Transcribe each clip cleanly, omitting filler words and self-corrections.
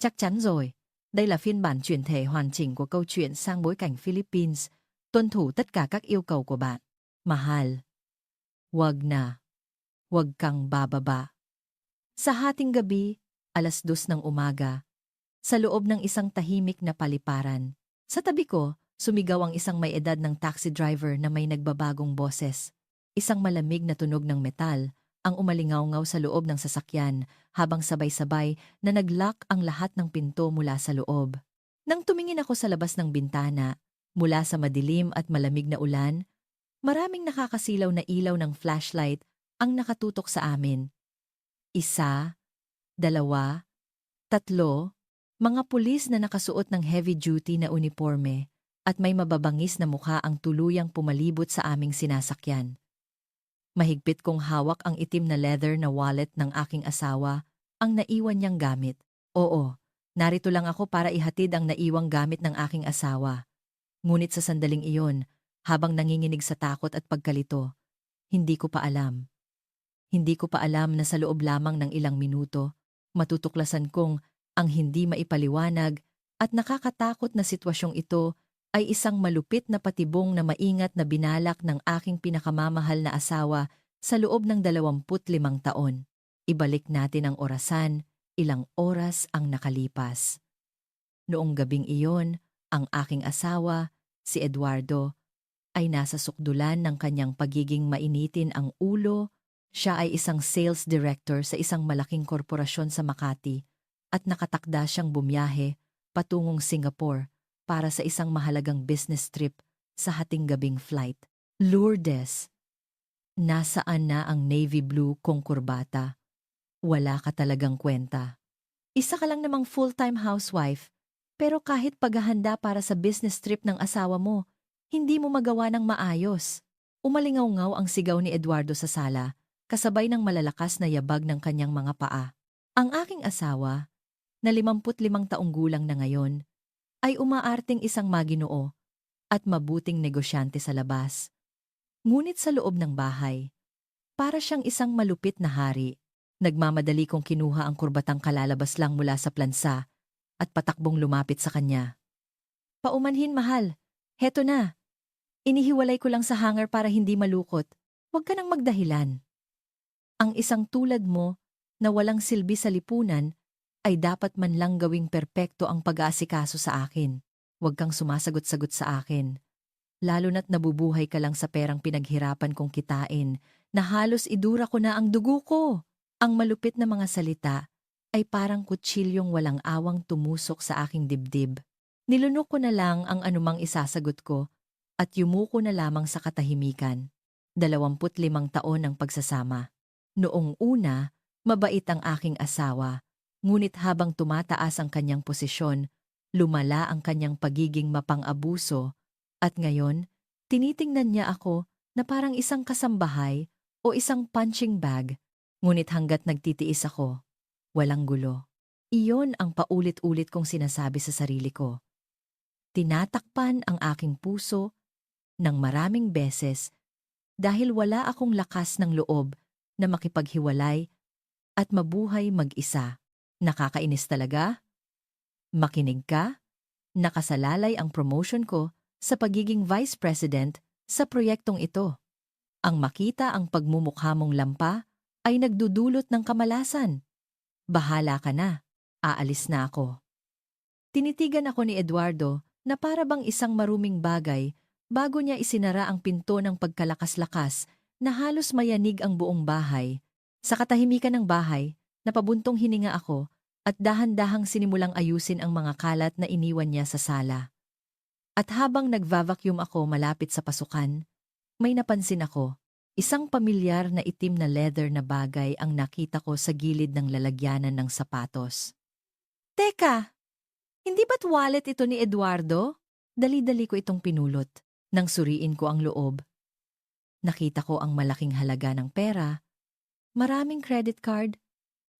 Chắc chắn rồi. Đây là phiên bản chuyển thể hoàn chỉnh của câu chuyện sang bối cảnh Philippines, tuân thủ tất cả các yêu cầu của bạn. Mahal. Wag na. Wag kang bababa. Sa hating gabi, 2:00 ng umaga, sa loob ng isang tahimik na paliparan, sa tabi ko, sumigaw ang isang may edad ng taxi driver na may nagbabagong boses. Isang malamig na tunog ng metal ang umalingaw-ngaw sa loob ng sasakyan habang sabay-sabay na nag-lock ang lahat ng pinto mula sa loob. Nang tumingin ako sa labas ng bintana, mula sa madilim at malamig na ulan, maraming nakakasilaw na ilaw ng flashlight ang nakatutok sa amin. 1, 2, 3, mga pulis na nakasuot ng heavy-duty na uniforme at may mababangis na mukha ang tuluyang pumalibot sa aming sinasakyan. Mahigpit kong hawak ang itim na leather na wallet ng aking asawa, ang naiwan niyang gamit. Oo, narito lang ako para ihatid ang naiwang gamit ng aking asawa. Ngunit sa sandaling iyon, habang nanginginig sa takot at pagkalito, hindi ko pa alam. Hindi ko pa alam na sa loob lamang ng ilang minuto, matutuklasan kong ang hindi maipaliwanag at nakakatakot na sitwasyong ito ay isang malupit na patibong na maingat na binalak ng aking pinakamamahal na asawa sa loob ng 25 taon. Ibalik natin ang orasan, ilang oras ang nakalipas. Noong gabing iyon, ang aking asawa, si Eduardo, ay nasa sukdulan ng kanyang pagiging mainitin ang ulo. Siya ay isang sales director sa isang malaking korporasyon sa Makati at nakatakda siyang bumiyahe patungong Singapore para sa isang mahalagang business trip sa hating gabing flight. Lourdes, nasaan na ang navy blue kong kurbata? Wala ka talagang kwenta. Isa ka lang namang full-time housewife, pero kahit paghahanda para sa business trip ng asawa mo, hindi mo magawa ng maayos. Umalingaw-ngaw ang sigaw ni Eduardo sa sala, kasabay ng malalakas na yabag ng kanyang mga paa. Ang aking asawa, na 55 taong gulang na ngayon, ay umaarting isang maginoo at mabuting negosyante sa labas. Ngunit sa loob ng bahay, para siyang isang malupit na hari. Nagmamadali kong kinuha ang kurbatang kalalabas lang mula sa plansa at patakbong lumapit sa kanya. Paumanhin, mahal. Heto na. Inihiwalay ko lang sa hanger para hindi malukot. Huwag ka nang magdahilan. Ang isang tulad mo na walang silbi sa lipunan ay dapat man lang gawing perpekto ang pag-aasikaso sa akin. Huwag kang sumasagot-sagot sa akin. Lalo na't nabubuhay ka lang sa perang pinaghirapan kong kitain na halos idura ko na ang dugo ko. Ang malupit na mga salita ay parang kutsilyong walang awang tumusok sa aking dibdib. Nilunok ko na lang ang anumang isasagot ko at yumuko na lamang sa katahimikan. 25 taon ng pagsasama. Noong una, mabait ang aking asawa. Ngunit habang tumataas ang kanyang posisyon, lumala ang kanyang pagiging mapang-abuso at ngayon, tinitingnan niya ako na parang isang kasambahay o isang punching bag. Ngunit hanggat nagtitiis ako, walang gulo. Iyon ang paulit-ulit kong sinasabi sa sarili ko. Tinatakpan ang aking puso ng maraming beses dahil wala akong lakas ng loob na makipaghiwalay at mabuhay mag-isa. Nakakainis talaga? Makinig ka? Nakasalalay ang promotion ko sa pagiging vice president sa proyektong ito. Ang makita ang pagmumukha mong lampa ay nagdudulot ng kamalasan. Bahala ka na. Aalis na ako. Tinitigan ako ni Eduardo na para bang isang maruming bagay bago niya isinara ang pinto ng pagkalakas-lakas na halos mayanig ang buong bahay. Sa katahimikan ng bahay, napabuntong hininga ako at dahan-dahang sinimulang ayusin ang mga kalat na iniwan niya sa sala. At habang nagva-vacuum ako malapit sa pasukan, may napansin ako. Isang pamilyar na itim na leather na bagay ang nakita ko sa gilid ng lalagyanan ng sapatos. Teka! Hindi ba't wallet ito ni Eduardo? Dali-dali ko itong pinulot. Nang suriin ko ang loob, nakita ko ang malaking halaga ng pera, maraming credit card,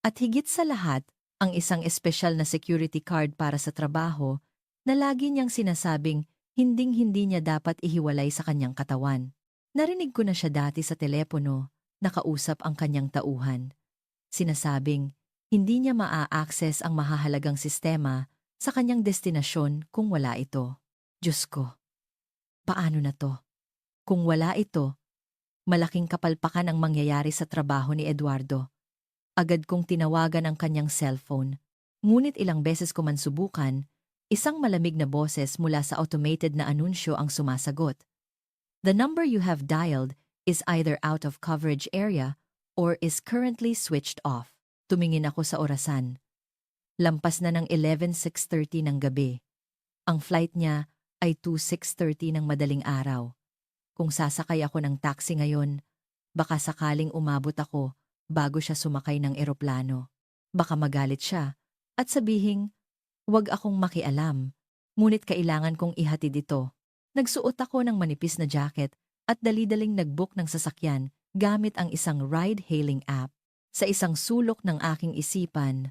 at higit sa lahat, ang isang espesyal na security card para sa trabaho na lagi niyang sinasabing hinding-hindi niya dapat ihiwalay sa kanyang katawan. Narinig ko na siya dati sa telepono, nakausap ang kanyang tauhan. Sinasabing, Hindi niya maa-access ang mahahalagang sistema sa kanyang destinasyon kung wala ito. Diyos ko, paano na to? Kung wala ito, malaking kapalpakan ang mangyayari sa trabaho ni Eduardo. Agad kong tinawagan ang kanyang cellphone. Ngunit ilang beses ko man subukan, isang malamig na boses mula sa automated na anunsyo ang sumasagot. The number you have dialed is either out of coverage area or is currently switched off. Tumingin ako sa orasan. Lampas na ng 11:06:30 ng gabi. Ang flight niya ay 2:06:30 ng madaling araw. Kung sasakay ako ng taxi ngayon, baka sakaling umabot ako bago siya sumakay ng eroplano. Baka magalit siya at sabihing, "Huwag akong makialam." Ngunit kailangan kong ihatid ito. Nagsuot ako ng manipis na jacket at dali-daling nag-book ng sasakyan gamit ang isang ride-hailing app. Sa isang sulok ng aking isipan,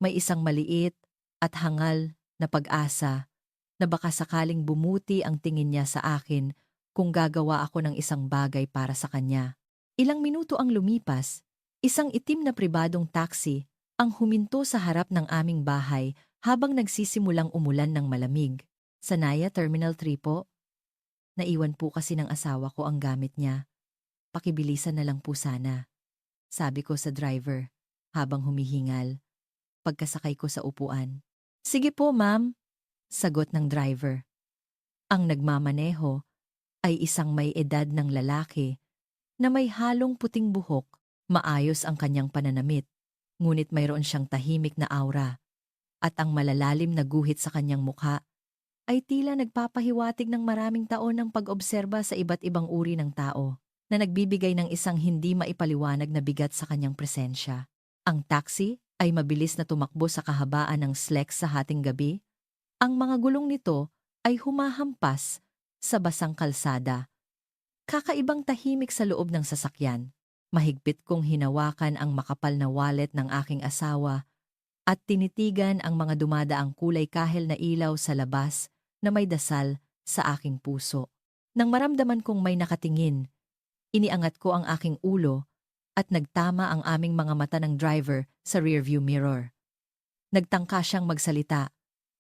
may isang maliit at hangal na pag-asa na baka sakaling bumuti ang tingin niya sa akin kung gagawa ako ng isang bagay para sa kanya. Ilang minuto ang lumipas, isang itim na pribadong taxi ang huminto sa harap ng aming bahay habang nagsisimulang umulan ng malamig. Sa Naya Terminal 3 po. Naiwan po kasi ng asawa ko ang gamit niya. Pakibilisan na lang po sana. Sabi ko sa driver habang humihingal pagkasakay ko sa upuan. Sige po ma'am, sagot ng driver. Ang nagmamaneho ay isang may edad ng lalaki na may halong puting buhok, maayos ang kanyang pananamit, ngunit mayroon siyang tahimik na aura at ang malalalim na guhit sa kanyang mukha ay tila nagpapahiwatig ng maraming taon ng pag-obserba sa iba't ibang uri ng tao na nagbibigay ng isang hindi maipaliwanag na bigat sa kanyang presensya. Ang taxi ay mabilis na tumakbo sa kahabaan ng SLEX sa hating gabi. Ang mga gulong nito ay humahampas sa basang kalsada. Kakaibang tahimik sa loob ng sasakyan. Mahigpit kong hinawakan ang makapal na wallet ng aking asawa at tinitigan ang mga dumadaang kulay kahel na ilaw sa labas na may dasal sa aking puso. Nang maramdaman kong may nakatingin, iniangat ko ang aking ulo at nagtama ang aming mga mata ng driver sa rearview mirror. Nagtangka siyang magsalita,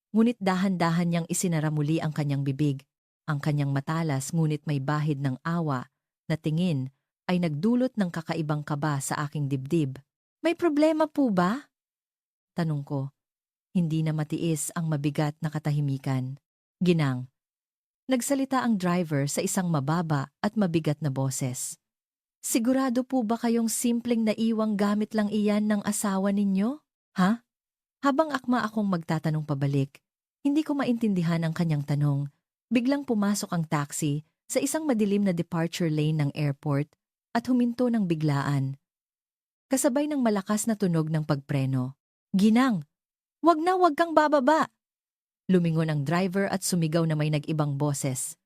ngunit dahan-dahan niyang isinara muli ang kanyang bibig. Ang kanyang matalas ngunit may bahid ng awa na tingin ay nagdulot ng kakaibang kaba sa aking dibdib. May problema po ba? Tanong ko. Hindi na matiis ang mabigat na katahimikan. Ginang. Nagsalita ang driver sa isang mababa at mabigat na boses. Sigurado po ba kayong simpleng naiwang gamit lang iyan ng asawa ninyo? Ha? Habang akma akong magtatanong pabalik, hindi ko maintindihan ang kanyang tanong. Biglang pumasok ang taxi sa isang madilim na departure lane ng airport at huminto ng biglaan. Kasabay ng malakas na tunog ng pagpreno. Ginang! Wag kang bababa! Lumingon ang driver at sumigaw na may nag-ibang boses.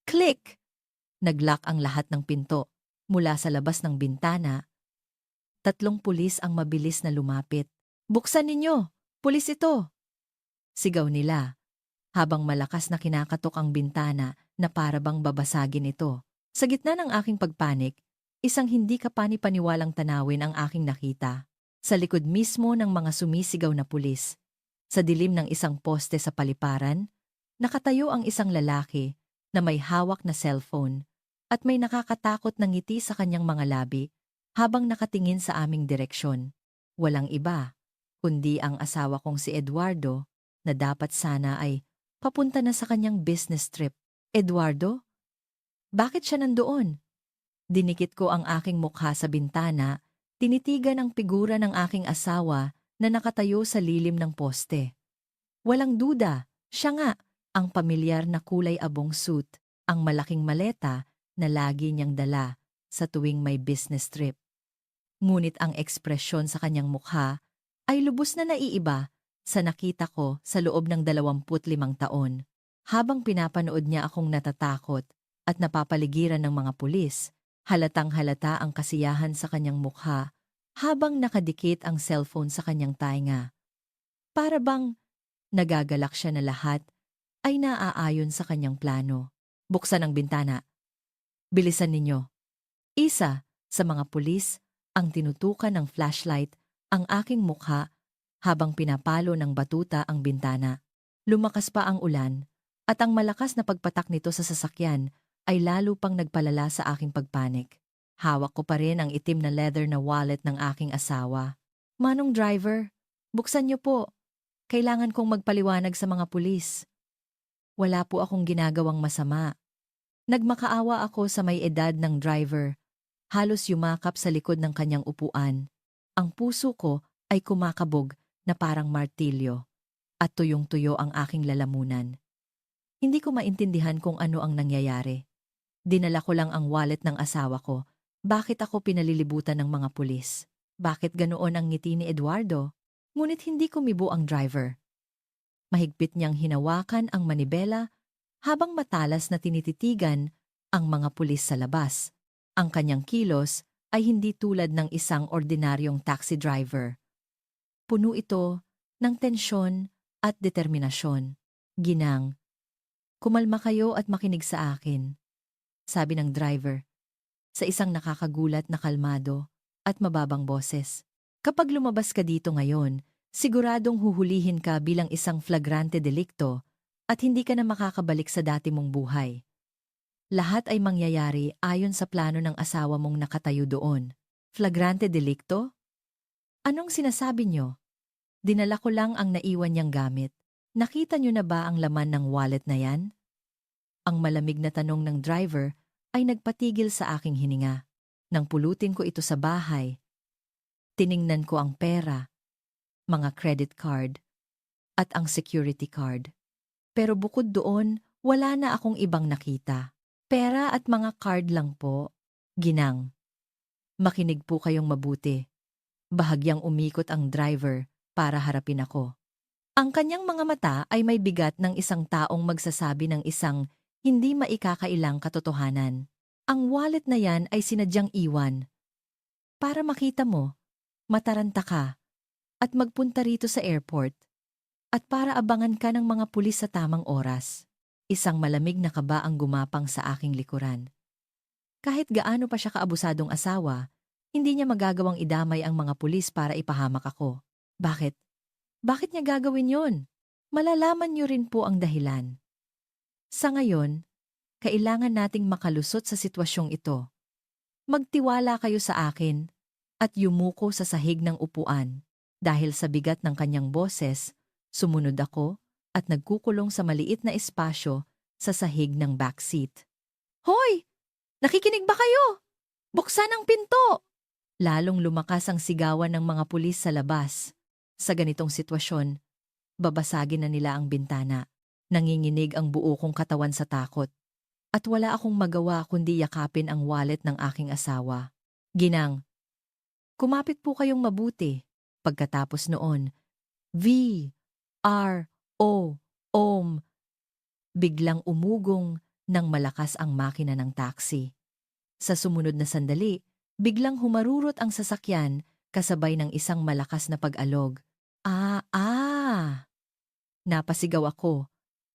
Click! Naglock ang lahat ng pinto. Mula sa labas ng bintana, 3 pulis ang mabilis na lumapit. Buksan ninyo! Pulis ito! Sigaw nila, habang malakas na kinakatok ang bintana na parabang babasagin ito. Sa gitna ng aking pagpanik, isang hindi kapani-paniwalang tanawin ang aking nakita. Sa likod mismo ng mga sumisigaw na pulis, sa dilim ng isang poste sa paliparan, nakatayo ang isang lalaki na may hawak na cellphone at may nakakatakot na ngiti sa kanyang mga labi habang nakatingin sa aming direksyon. Walang iba, kundi ang asawa kong si Eduardo na dapat sana ay papunta na sa kanyang business trip. Eduardo? Bakit siya nandoon? Dinikit ko ang aking mukha sa bintana, tinitigan ang figura ng aking asawa na nakatayo sa lilim ng poste. Walang duda, siya nga, ang pamilyar na kulay abong suit, ang malaking maleta na lagi niyang dala sa tuwing may business trip. Ngunit ang ekspresyon sa kanyang mukha ay lubos na naiiba sa nakita ko sa loob ng 25 taon. Habang pinapanood niya akong natatakot at napapaligiran ng mga pulis, halatang halata ang kasiyahan sa kanyang mukha habang nakadikit ang cellphone sa kanyang tainga. Para bang nagagalak siya na lahat ay naaayon sa kanyang plano. Buksan ang bintana. Bilisan ninyo. Isa sa mga pulis ang tinutukan ng flashlight ang aking mukha habang pinapalo ng batuta ang bintana. Lumakas pa ang ulan at ang malakas na pagpatak nito sa sasakyan ay lalo pang nagpalala sa aking pagpanik. Hawak ko pa rin ang itim na leather na wallet ng aking asawa. Manong driver, buksan niyo po. Kailangan kong magpaliwanag sa mga pulis. Wala po akong ginagawang masama. Nagmakaawa ako sa may edad ng driver. Halos yumakap sa likod ng kanyang upuan. Ang puso ko ay kumakabog na parang martilyo at tuyong-tuyo ang aking lalamunan. Hindi ko maintindihan kung ano ang nangyayari. Dinala ko lang ang wallet ng asawa ko. Bakit ako pinalilibutan ng mga pulis? Bakit ganoon ang ngiti ni Eduardo? Ngunit hindi kumibo ang driver. Mahigpit niyang hinawakan ang manibela habang matalas na tinititigan ang mga pulis sa labas. Ang kanyang kilos ay hindi tulad ng isang ordinaryong taxi driver. Puno ito ng tensyon at determinasyon. Ginang, kumalma kayo at makinig sa akin, sabi ng driver, sa isang nakakagulat na kalmado at mababang boses. Kapag lumabas ka dito ngayon, siguradong huhulihin ka bilang isang flagrante delikto at hindi ka na makakabalik sa dati mong buhay. Lahat ay mangyayari ayon sa plano ng asawa mong nakatayo doon. Flagrante delikto? Anong sinasabi niyo? Dinala ko lang ang naiwan niyang gamit. Nakita niyo na ba ang laman ng wallet na yan? Ang malamig na tanong ng driver ay nagpatigil sa aking hininga. Nang pulutin ko ito sa bahay, tiningnan ko ang pera, mga credit card, at ang security card. Pero bukod doon, wala na akong ibang nakita. Pera at mga card lang po. Ginang, makinig po kayong mabuti. Bahagyang umikot ang driver para harapin ako. Ang kanyang mga mata ay may bigat ng isang taong magsasabi ng isang hindi maikakailang katotohanan. Ang wallet na yan ay sinadyang iwan. Para makita mo, mataranta ka, at magpunta rito sa airport. At para abangan ka ng mga pulis sa tamang oras. Isang malamig na kaba ang gumapang sa aking likuran. Kahit gaano pa siya kaabusadong asawa, hindi niya magagawang idamay ang mga pulis para ipahamak ako. Bakit? Bakit niya gagawin yon? Malalaman niyo rin po ang dahilan. Sa ngayon, kailangan nating makalusot sa sitwasyong ito. Magtiwala kayo sa akin at yumuko sa sahig ng upuan. Dahil sa bigat ng kanyang boses, sumunod ako at nagkukulong sa maliit na espasyo sa sahig ng backseat. Hoy! Nakikinig ba kayo? Buksan ang pinto! Lalong lumakas ang sigawan ng mga pulis sa labas. Sa ganitong sitwasyon, babasagin na nila ang bintana. Nanginginig ang buo kong katawan sa takot. At wala akong magawa kundi yakapin ang wallet ng aking asawa. Ginang, kumapit po kayong mabuti. Pagkatapos noon, V-R-O-OM. Biglang umugong ng malakas ang makina ng taxi. Sa sumunod na sandali, biglang humarurot ang sasakyan kasabay ng isang malakas na pag-alog. Napasigaw ako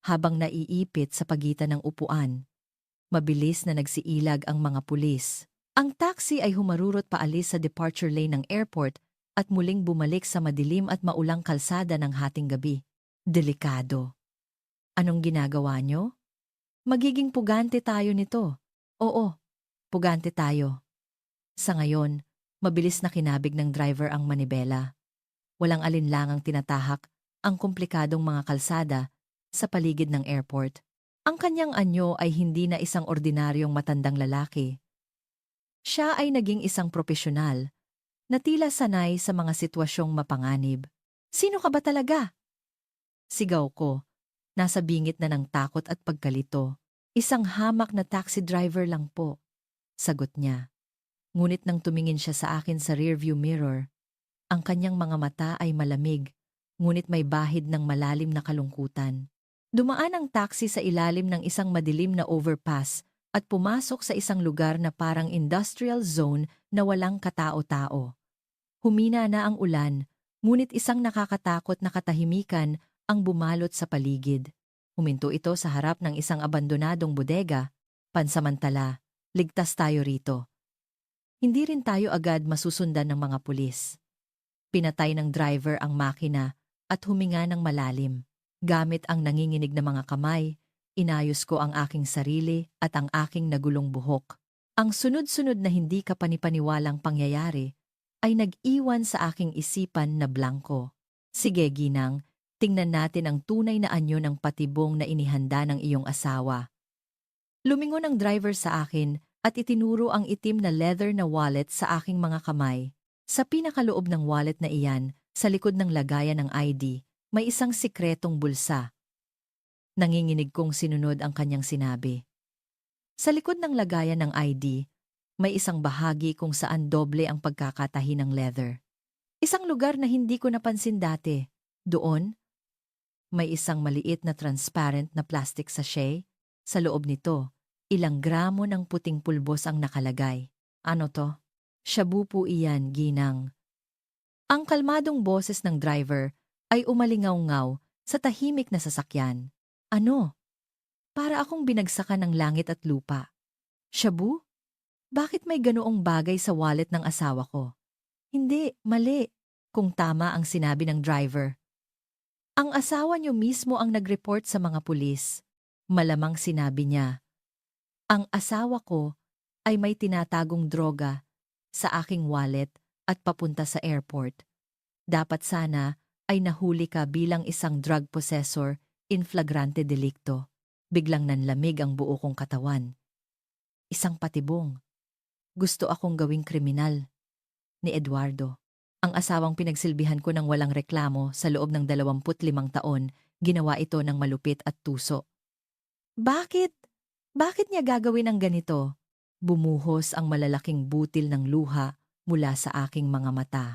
habang naiipit sa pagitan ng upuan. Mabilis na nagsiilag ang mga pulis. Ang taxi ay humarurot paalis sa departure lane ng airport at muling bumalik sa madilim at maulang kalsada ng hating gabi. Delikado. Anong ginagawa nyo? Magiging pugante tayo nito. Oo, pugante tayo. Sa ngayon, mabilis na kinabig ng driver ang manibela. Walang alinlangang tinatahak ang komplikadong mga kalsada sa paligid ng airport. Ang kanyang anyo ay hindi na isang ordinaryong matandang lalaki. Siya ay naging isang propesyonal na tila sanay sa mga sitwasyong mapanganib. Sino ka ba talaga? Sigaw ko, nasa bingit na ng takot at pagkalito. Isang hamak na taxi driver lang po, sagot niya. Ngunit nang tumingin siya sa akin sa rearview mirror, ang kanyang mga mata ay malamig, ngunit may bahid ng malalim na kalungkutan. Dumaan ang taxi sa ilalim ng isang madilim na overpass at pumasok sa isang lugar na parang industrial zone na walang katao-tao. Humina na ang ulan, ngunit isang nakakatakot na katahimikan ang bumalot sa paligid. Huminto ito sa harap ng isang abandonadong bodega. Pansamantala, ligtas tayo rito. Hindi rin tayo agad masusundan ng mga pulis. Pinatay ng driver ang makina at huminga ng malalim. Gamit ang nanginginig na mga kamay, inayos ko ang aking sarili at ang aking nagulong buhok. Ang sunod-sunod na hindi kapanipaniwalang pangyayari ay nag-iwan sa aking isipan na blanko. Sige, Ginang, tingnan natin ang tunay na anyo ng patibong na inihanda ng iyong asawa. Lumingon ang driver sa akin at itinuro ang itim na leather na wallet sa aking mga kamay. Sa pinakaloob ng wallet na iyan, sa likod ng lagayan ng ID, may isang sikretong bulsa. Nanginginig kong sinunod ang kanyang sinabi. Sa likod ng lagayan ng ID, may isang bahagi kung saan doble ang pagkakatahi ng leather. Isang lugar na hindi ko napansin dati. Doon, may isang maliit na transparent na plastic sachet. Sa loob nito, ilang gramo ng puting pulbos ang nakalagay. Ano to? Shabu po iyan, Ginang. Ang kalmadong boses ng driver ay umalingaw-ngaw sa tahimik na sasakyan. Ano? Para akong binagsakan ng langit at lupa. Shabu? Bakit may ganoong bagay sa wallet ng asawa ko? Hindi, mali. Kung tama ang sinabi ng driver. Ang asawa niyo mismo ang nag-report sa mga pulis. Malamang sinabi niya. Ang asawa ko ay may tinatagong droga sa aking wallet at papunta sa airport. Dapat sana ay nahuli ka bilang isang drug possessor in flagrante delicto. Biglang nanlamig ang buo kong katawan. Isang patibong. Gusto akong gawing kriminal. Ni Eduardo. Ang asawang pinagsilbihan ko ng walang reklamo sa loob ng 25 taon, ginawa ito ng malupit at tuso. Bakit? Bakit niya gagawin ang ganito? Bumuhos ang malalaking butil ng luha mula sa aking mga mata.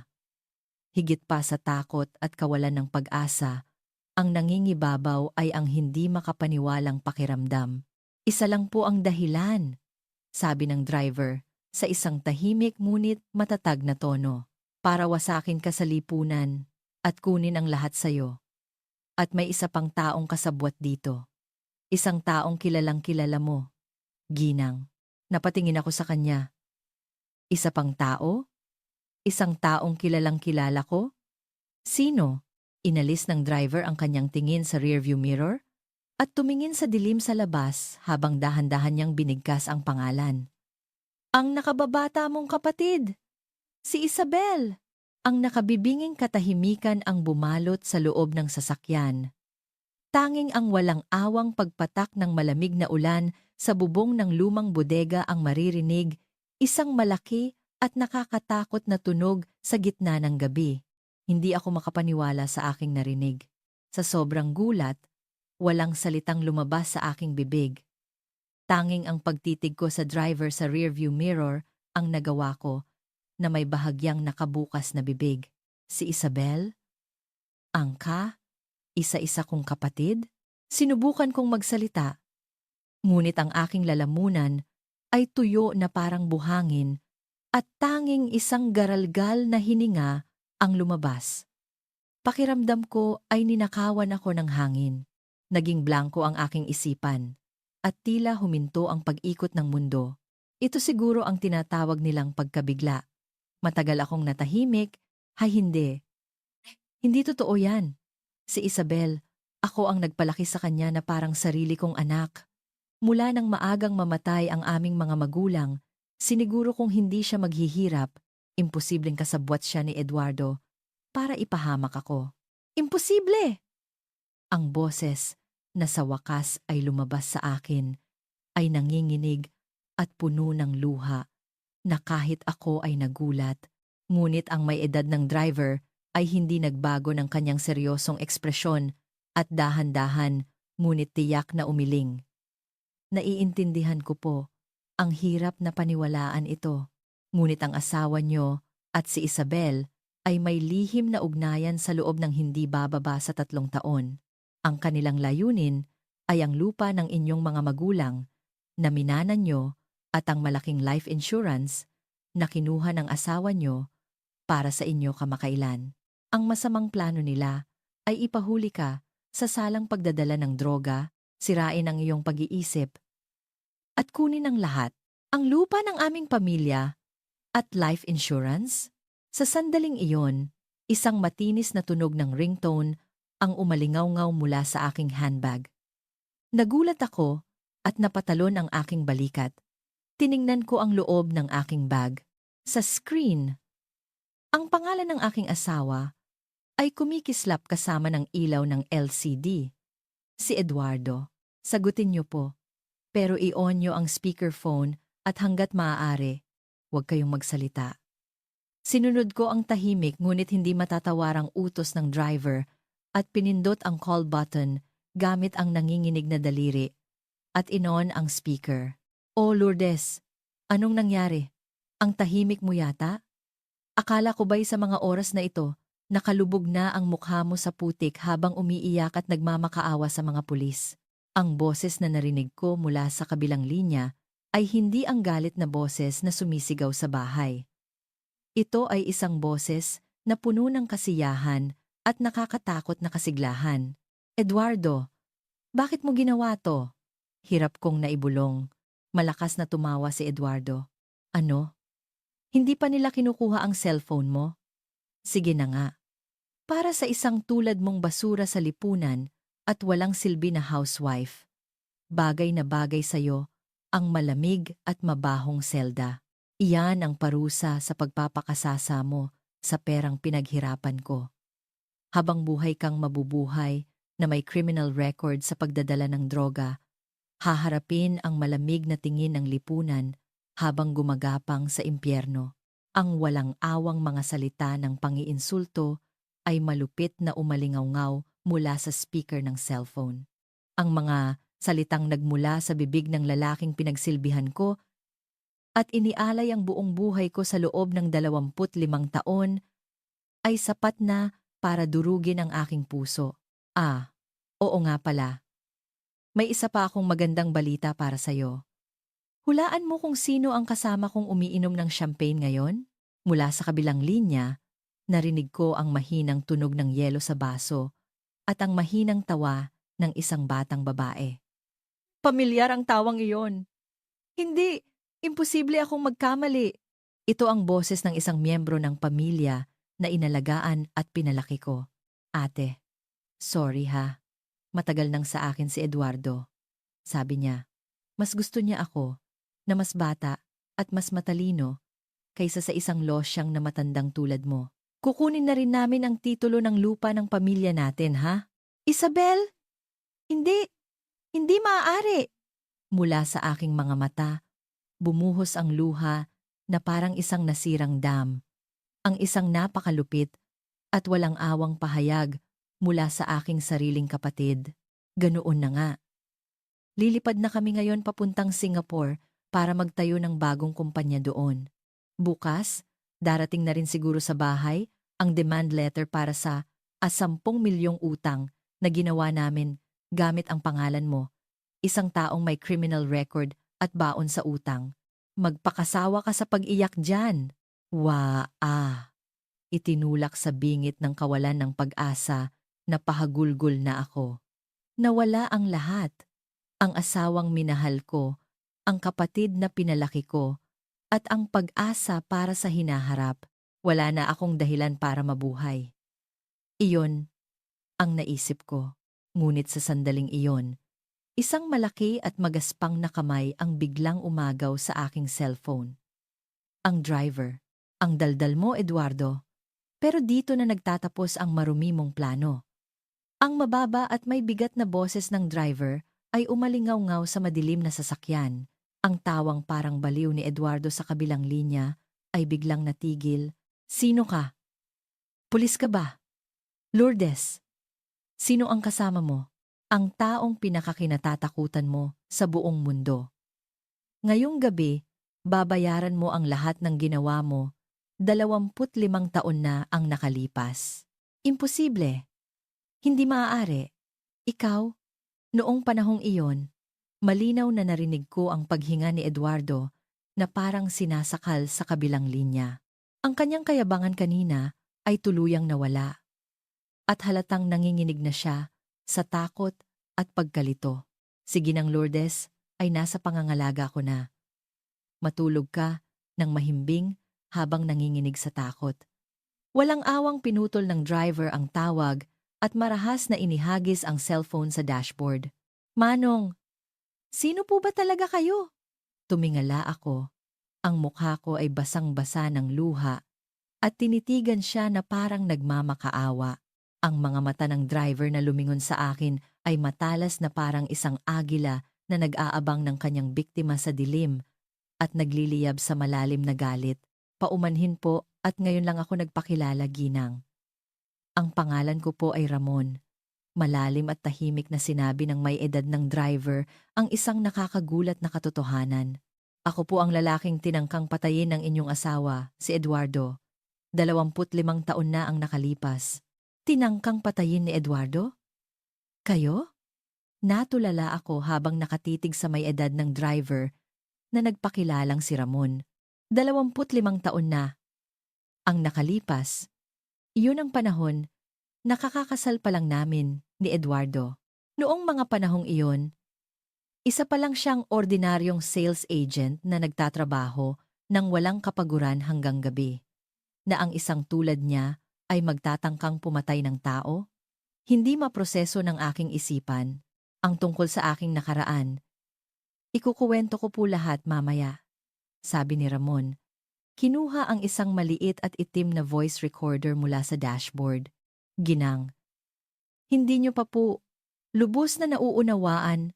Higit pa sa takot at kawalan ng pag-asa, ang nangingibabaw ay ang hindi makapaniwalang pakiramdam. Isa lang po ang dahilan, sabi ng driver sa isang tahimik ngunit matatag na tono. Para wasakin ka sa lipunan at kunin ang lahat sayo. At may isa pang taong kasabwat dito. Isang taong kilalang kilala mo. Ginang. Napatingin ako sa kanya. Isa pang tao? Isang taong kilalang kilala ko? Sino? Inalis ng driver ang kanyang tingin sa rearview mirror at tumingin sa dilim sa labas habang dahan-dahan niyang binigkas ang pangalan. Ang nakababata mong kapatid! Si Isabel! Ang nakabibinging katahimikan ang bumalot sa loob ng sasakyan. Tanging ang walang awang pagpatak ng malamig na ulan sa bubong ng lumang bodega ang maririnig, isang malaki at nakakatakot na tunog sa gitna ng gabi. Hindi ako makapaniwala sa aking narinig. Sa sobrang gulat, walang salitang lumabas sa aking bibig. Tanging ang pagtitig ko sa driver sa rearview mirror ang nagawa ko na may bahagyang nakabukas na bibig. Si Isabel? Angka? Isa-isa kong kapatid? Sinubukan kong magsalita. Ngunit ang aking lalamunan ay tuyo na parang buhangin at tanging isang garalgal na hininga ang lumabas. Pakiramdam ko ay ninakawan ako ng hangin. Naging blanko ang aking isipan at tila huminto ang pag-ikot ng mundo. Ito siguro ang tinatawag nilang pagkabigla. Matagal akong natahimik, hay hindi. Hindi totoo yan. Si Isabel, ako ang nagpalaki sa kanya na parang sarili kong anak. Mula nang maagang mamatay ang aming mga magulang, siniguro kong hindi siya maghihirap, imposibleng kasabwat siya ni Eduardo para ipahamak ako. Imposible! Ang boses na sa wakas ay lumabas sa akin ay nanginginig at puno ng luha. Na kahit ako ay nagulat, ngunit ang may edad ng driver ay hindi nagbago ng kanyang seryosong ekspresyon at dahan-dahan ngunit tiyak na umiling. Naiintindihan ko po, ang hirap na paniwalaan ito, ngunit ang asawa niyo at si Isabel ay may lihim na ugnayan sa loob ng hindi bababa sa 3 taon. Ang kanilang layunin ay ang lupa ng inyong mga magulang na minanan niyo at ang malaking life insurance na kinuha ng asawa nyo para sa inyo kamakailan. Ang masamang plano nila ay ipahuli ka sa salang pagdadala ng droga, sirain ang iyong pag-iisip, at kunin ang lahat, ang lupa ng aming pamilya at life insurance. Sa sandaling iyon, Isang matinis na tunog ng ringtone ang umalingaw-ngaw mula sa aking handbag. Nagulat ako at napatalon ang aking balikat. Tiningnan ko ang loob ng aking bag. Sa screen, ang pangalan ng aking asawa ay kumikislap kasama ng ilaw ng LCD. Si Eduardo. Sagutin niyo po. Pero i-on niyo ang speakerphone at hanggat maaari, huwag kayong magsalita. Sinunod ko ang tahimik ngunit hindi matatawarang utos ng driver at pinindot ang call button gamit ang nanginginig na daliri at in-on ang speaker. Oh Lourdes, anong nangyari? Ang tahimik mo yata? Akala ko ba'y sa mga oras na ito, nakalubog na ang mukha mo sa putik habang umiiyak at nagmamakaawa sa mga pulis. Ang boses na narinig ko mula sa kabilang linya ay hindi ang galit na boses na sumisigaw sa bahay. Ito ay isang boses na puno ng kasiyahan at nakakatakot na kasiglahan. Eduardo, bakit mo ginawa to? Hirap kong naibulong. Malakas na tumawa si Eduardo. Ano? Hindi pa nila kinukuha ang cellphone mo? Sige na nga. Para sa isang tulad mong basura sa lipunan at walang silbi na housewife, bagay na bagay sa'yo ang malamig at mabahong selda. Iyan ang parusa sa pagpapakasasa mo sa perang pinaghirapan ko. Habang buhay kang mabubuhay na may criminal record sa pagdadala ng droga, haharapin ang malamig na tingin ng lipunan habang gumagapang sa impyerno. Ang walang awang mga salita ng pangiinsulto ay malupit na umalingaw-ngaw mula sa speaker ng cellphone. Ang mga salitang nagmula sa bibig ng lalaking pinagsilbihan ko at inialay ang buong buhay ko sa loob ng 25 taon ay sapat na para durugin ang aking puso. Oo nga pala. May isa pa akong magandang balita para sa'yo. Hulaan mo kung sino ang kasama kong umiinom ng champagne ngayon? Mula sa kabilang linya, narinig ko ang mahinang tunog ng yelo sa baso at ang mahinang tawa ng isang batang babae. Pamilyar ang tawang iyon. Hindi, imposible akong magkamali. Ito ang boses ng isang miyembro ng pamilya na inalagaan at pinalaki ko. Ate, sorry ha. Matagal nang sa akin si Eduardo. Sabi niya, mas gusto niya ako na mas bata at mas matalino kaysa sa isang losyang na matandang tulad mo. Kukunin na rin namin ang titulo ng lupa ng pamilya natin, ha? Isabel? Hindi maaari. Mula sa aking mga mata, bumuhos ang luha na parang isang nasirang dam. Ang isang napakalupit at walang awang pahayag mula sa aking sariling kapatid. Ganoon na nga. Lilipad na kami ngayon papuntang Singapore para magtayo ng bagong kumpanya doon. Bukas, darating na rin siguro sa bahay ang demand letter para sa 10 milyong utang na ginawa namin gamit ang pangalan mo. Isang taong may criminal record at baon sa utang. Magpakasawa ka sa pag-iyak dyan. Itinulak sa bingit ng kawalan ng pag-asa na pahagulgol na ako. Nawala ang lahat. Ang asawang minahal ko, ang kapatid na pinalaki ko, at ang pag-asa para sa hinaharap. Wala na akong dahilan para mabuhay. Iyon ang naisip ko. Ngunit sa sandaling iyon, isang malaki at magaspang na kamay ang biglang umagaw sa aking cellphone. Ang driver. Ang daldal mo, Eduardo. Pero dito na nagtatapos ang marumi mong plano. Ang mababa at may bigat na boses ng driver ay umalingaw-ngaw sa madilim na sasakyan. Ang tawang parang baliw ni Eduardo sa kabilang linya ay biglang natigil. Sino ka? Pulis ka ba? Lourdes. Sino ang kasama mo? Ang taong pinakakinatatakutan mo sa buong mundo. Ngayong gabi, babayaran mo ang lahat ng ginawa mo. 25 taon na ang nakalipas. Imposible. Hindi maaari. Ikaw, noong panahong iyon, malinaw na narinig ko ang paghinga ni Eduardo na parang sinasakal sa kabilang linya. Ang kanyang kayabangan kanina ay tuluyang nawala. At halatang nanginginig na siya sa takot at pagkalito. Si Ginang Lourdes ay nasa pangangalaga ko na. Matulog ka ng mahimbing habang nanginginig sa takot. Walang awang pinutol ng driver ang tawag at marahas na inihagis ang cellphone sa dashboard. Manong, sino po ba talaga kayo? Tumingala ako. Ang mukha ko ay basang-basa ng luha at tinitigan siya na parang nagmamakaawa. Ang mga mata ng driver na lumingon sa akin ay matalas na parang isang agila na nag-aabang ng kanyang biktima sa dilim at nagliliyab sa malalim na galit. Paumanhin po at ngayon lang ako nagpakilala, Ginang. Ang pangalan ko po ay Ramon. Malalim at tahimik na sinabi ng may edad ng driver ang isang nakakagulat na katotohanan. Ako po ang lalaking tinangkang patayin ng inyong asawa, si Eduardo. 25 taon na ang nakalipas. Tinangkang patayin ni Eduardo? Kayo? Natulala ako habang nakatitig sa may edad ng driver na nagpakilalang si Ramon. 25 taon na. Ang nakalipas. Iyon ang panahon, nakakakasal pa lang namin ni Eduardo. Noong mga panahong iyon, isa pa lang siyang ordinaryong sales agent na nagtatrabaho ng walang kapaguran hanggang gabi. Na ang isang tulad niya ay magtatangkang pumatay ng tao? Hindi maproseso ng aking isipan ang tungkol sa aking nakaraan. Ikukuwento ko po lahat mamaya, sabi ni Ramon. Kinuha ang isang maliit at itim na voice recorder mula sa dashboard. Ginang, hindi niyo pa po lubos na nauunawaan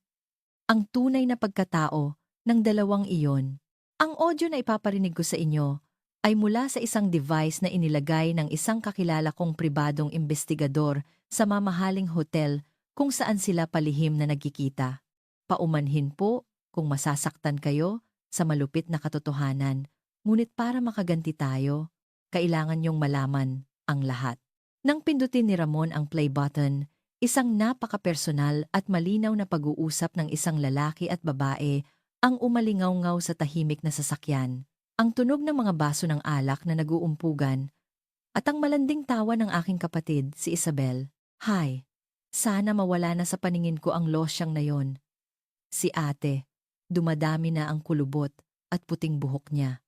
ang tunay na pagkatao ng dalawang iyon. Ang audio na ipaparinig ko sa inyo ay mula sa isang device na inilagay ng isang kakilala kong pribadong investigador sa mamahaling hotel kung saan sila palihim na nagkikita. Paumanhin po kung masasaktan kayo sa malupit na katotohanan. Ngunit para makaganti tayo, kailangan niyong malaman ang lahat. Nang pindutin ni Ramon ang play button, isang napaka-personal at malinaw na pag-uusap ng isang lalaki at babae ang umalingaw-ngaw sa tahimik na sasakyan. Ang tunog ng mga baso ng alak na nag-uumpugan at ang malanding tawa ng aking kapatid, si Isabel. Hay, sana mawala na sa paningin ko ang losyang na yon. Si ate, dumadami na ang kulubot at puting buhok niya.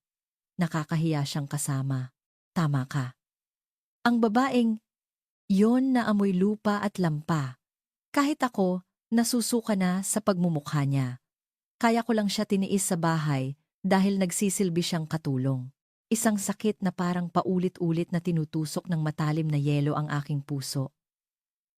Nakakahiya siyang kasama. Tama ka. Ang babaeng, yon na amoy lupa at lampa. Kahit ako, nasusuka na sa pagmumukha niya. Kaya ko lang siya tiniis sa bahay dahil nagsisilbi siyang katulong. Isang sakit na parang paulit-ulit na tinutusok ng matalim na yelo ang aking puso.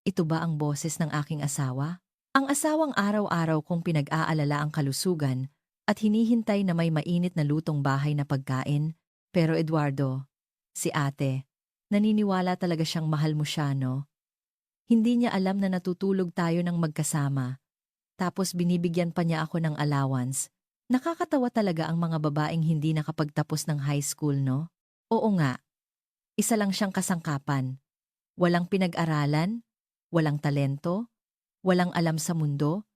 Ito ba ang boses ng aking asawa? Ang asawang araw-araw kong pinag-aalala ang kalusugan at hinihintay na may mainit na lutong bahay na pagkain. Pero Eduardo, si ate, naniniwala talaga siyang mahal mo siya, no? Hindi niya alam na natutulog tayo ng magkasama. Tapos binibigyan pa niya ako ng allowance. Nakakatawa talaga ang mga babaeng hindi nakapagtapos ng high school, no? Oo nga, isa lang siyang kasangkapan. Walang pinag-aralan, walang talento, walang alam sa mundo.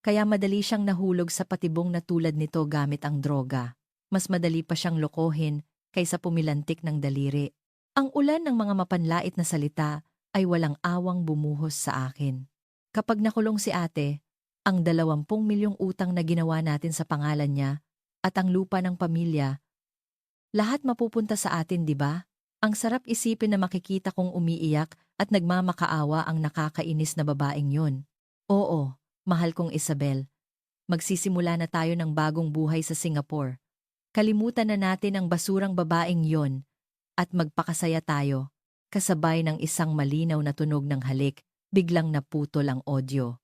Kaya madali siyang nahulog sa patibong na tulad nito gamit ang droga. Mas madali pa siyang lokohin kaysa pumilantik ng daliri. Ang ulan ng mga mapanlait na salita ay walang awang bumuhos sa akin. Kapag nakulong si ate, ang 20 milyong utang na ginawa natin sa pangalan niya at ang lupa ng pamilya, lahat mapupunta sa atin, di ba? Ang sarap isipin na makikita kong umiiyak at nagmamakaawa ang nakakainis na babaeng yun. Oo. Mahal kong Isabel, magsisimula na tayo ng bagong buhay sa Singapore. Kalimutan na natin ang basurang babaeng yon at magpakasaya tayo. Kasabay ng isang malinaw na tunog ng halik, biglang naputol ang audio.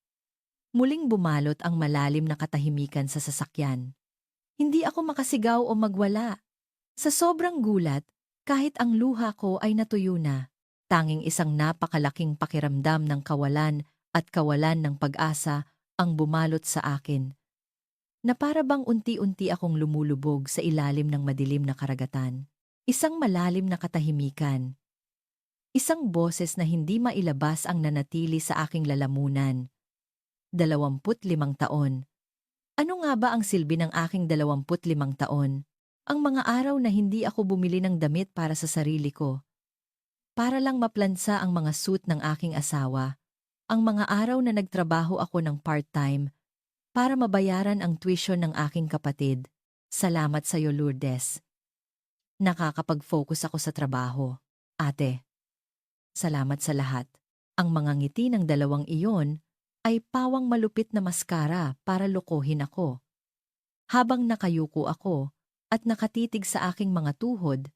Muling bumalot ang malalim na katahimikan sa sasakyan. Hindi ako makasigaw o magwala. Sa sobrang gulat, kahit ang luha ko ay natuyo na. Tanging isang napakalaking pakiramdam ng kawalan at kawalan ng pag-asa ang bumalot sa akin, na para bang unti-unti akong lumulubog sa ilalim ng madilim na karagatan. Isang malalim na katahimikan. Isang boses na hindi mailabas ang nanatili sa aking lalamunan. 25 taon. Ano nga ba ang silbi ng aking 25 taon? Ang mga araw na hindi ako bumili ng damit para sa sarili ko. Para lang maplansa ang mga suit ng aking asawa. Ang mga araw na nagtrabaho ako ng part-time para mabayaran ang tuition ng aking kapatid. Salamat sa iyo, Lourdes. Nakakapag-focus ako sa trabaho. Ate, salamat sa lahat. Ang mga ngiti ng dalawang iyon ay pawang malupit na maskara para lokohin ako. Habang nakayuko ako at nakatitig sa aking mga tuhod,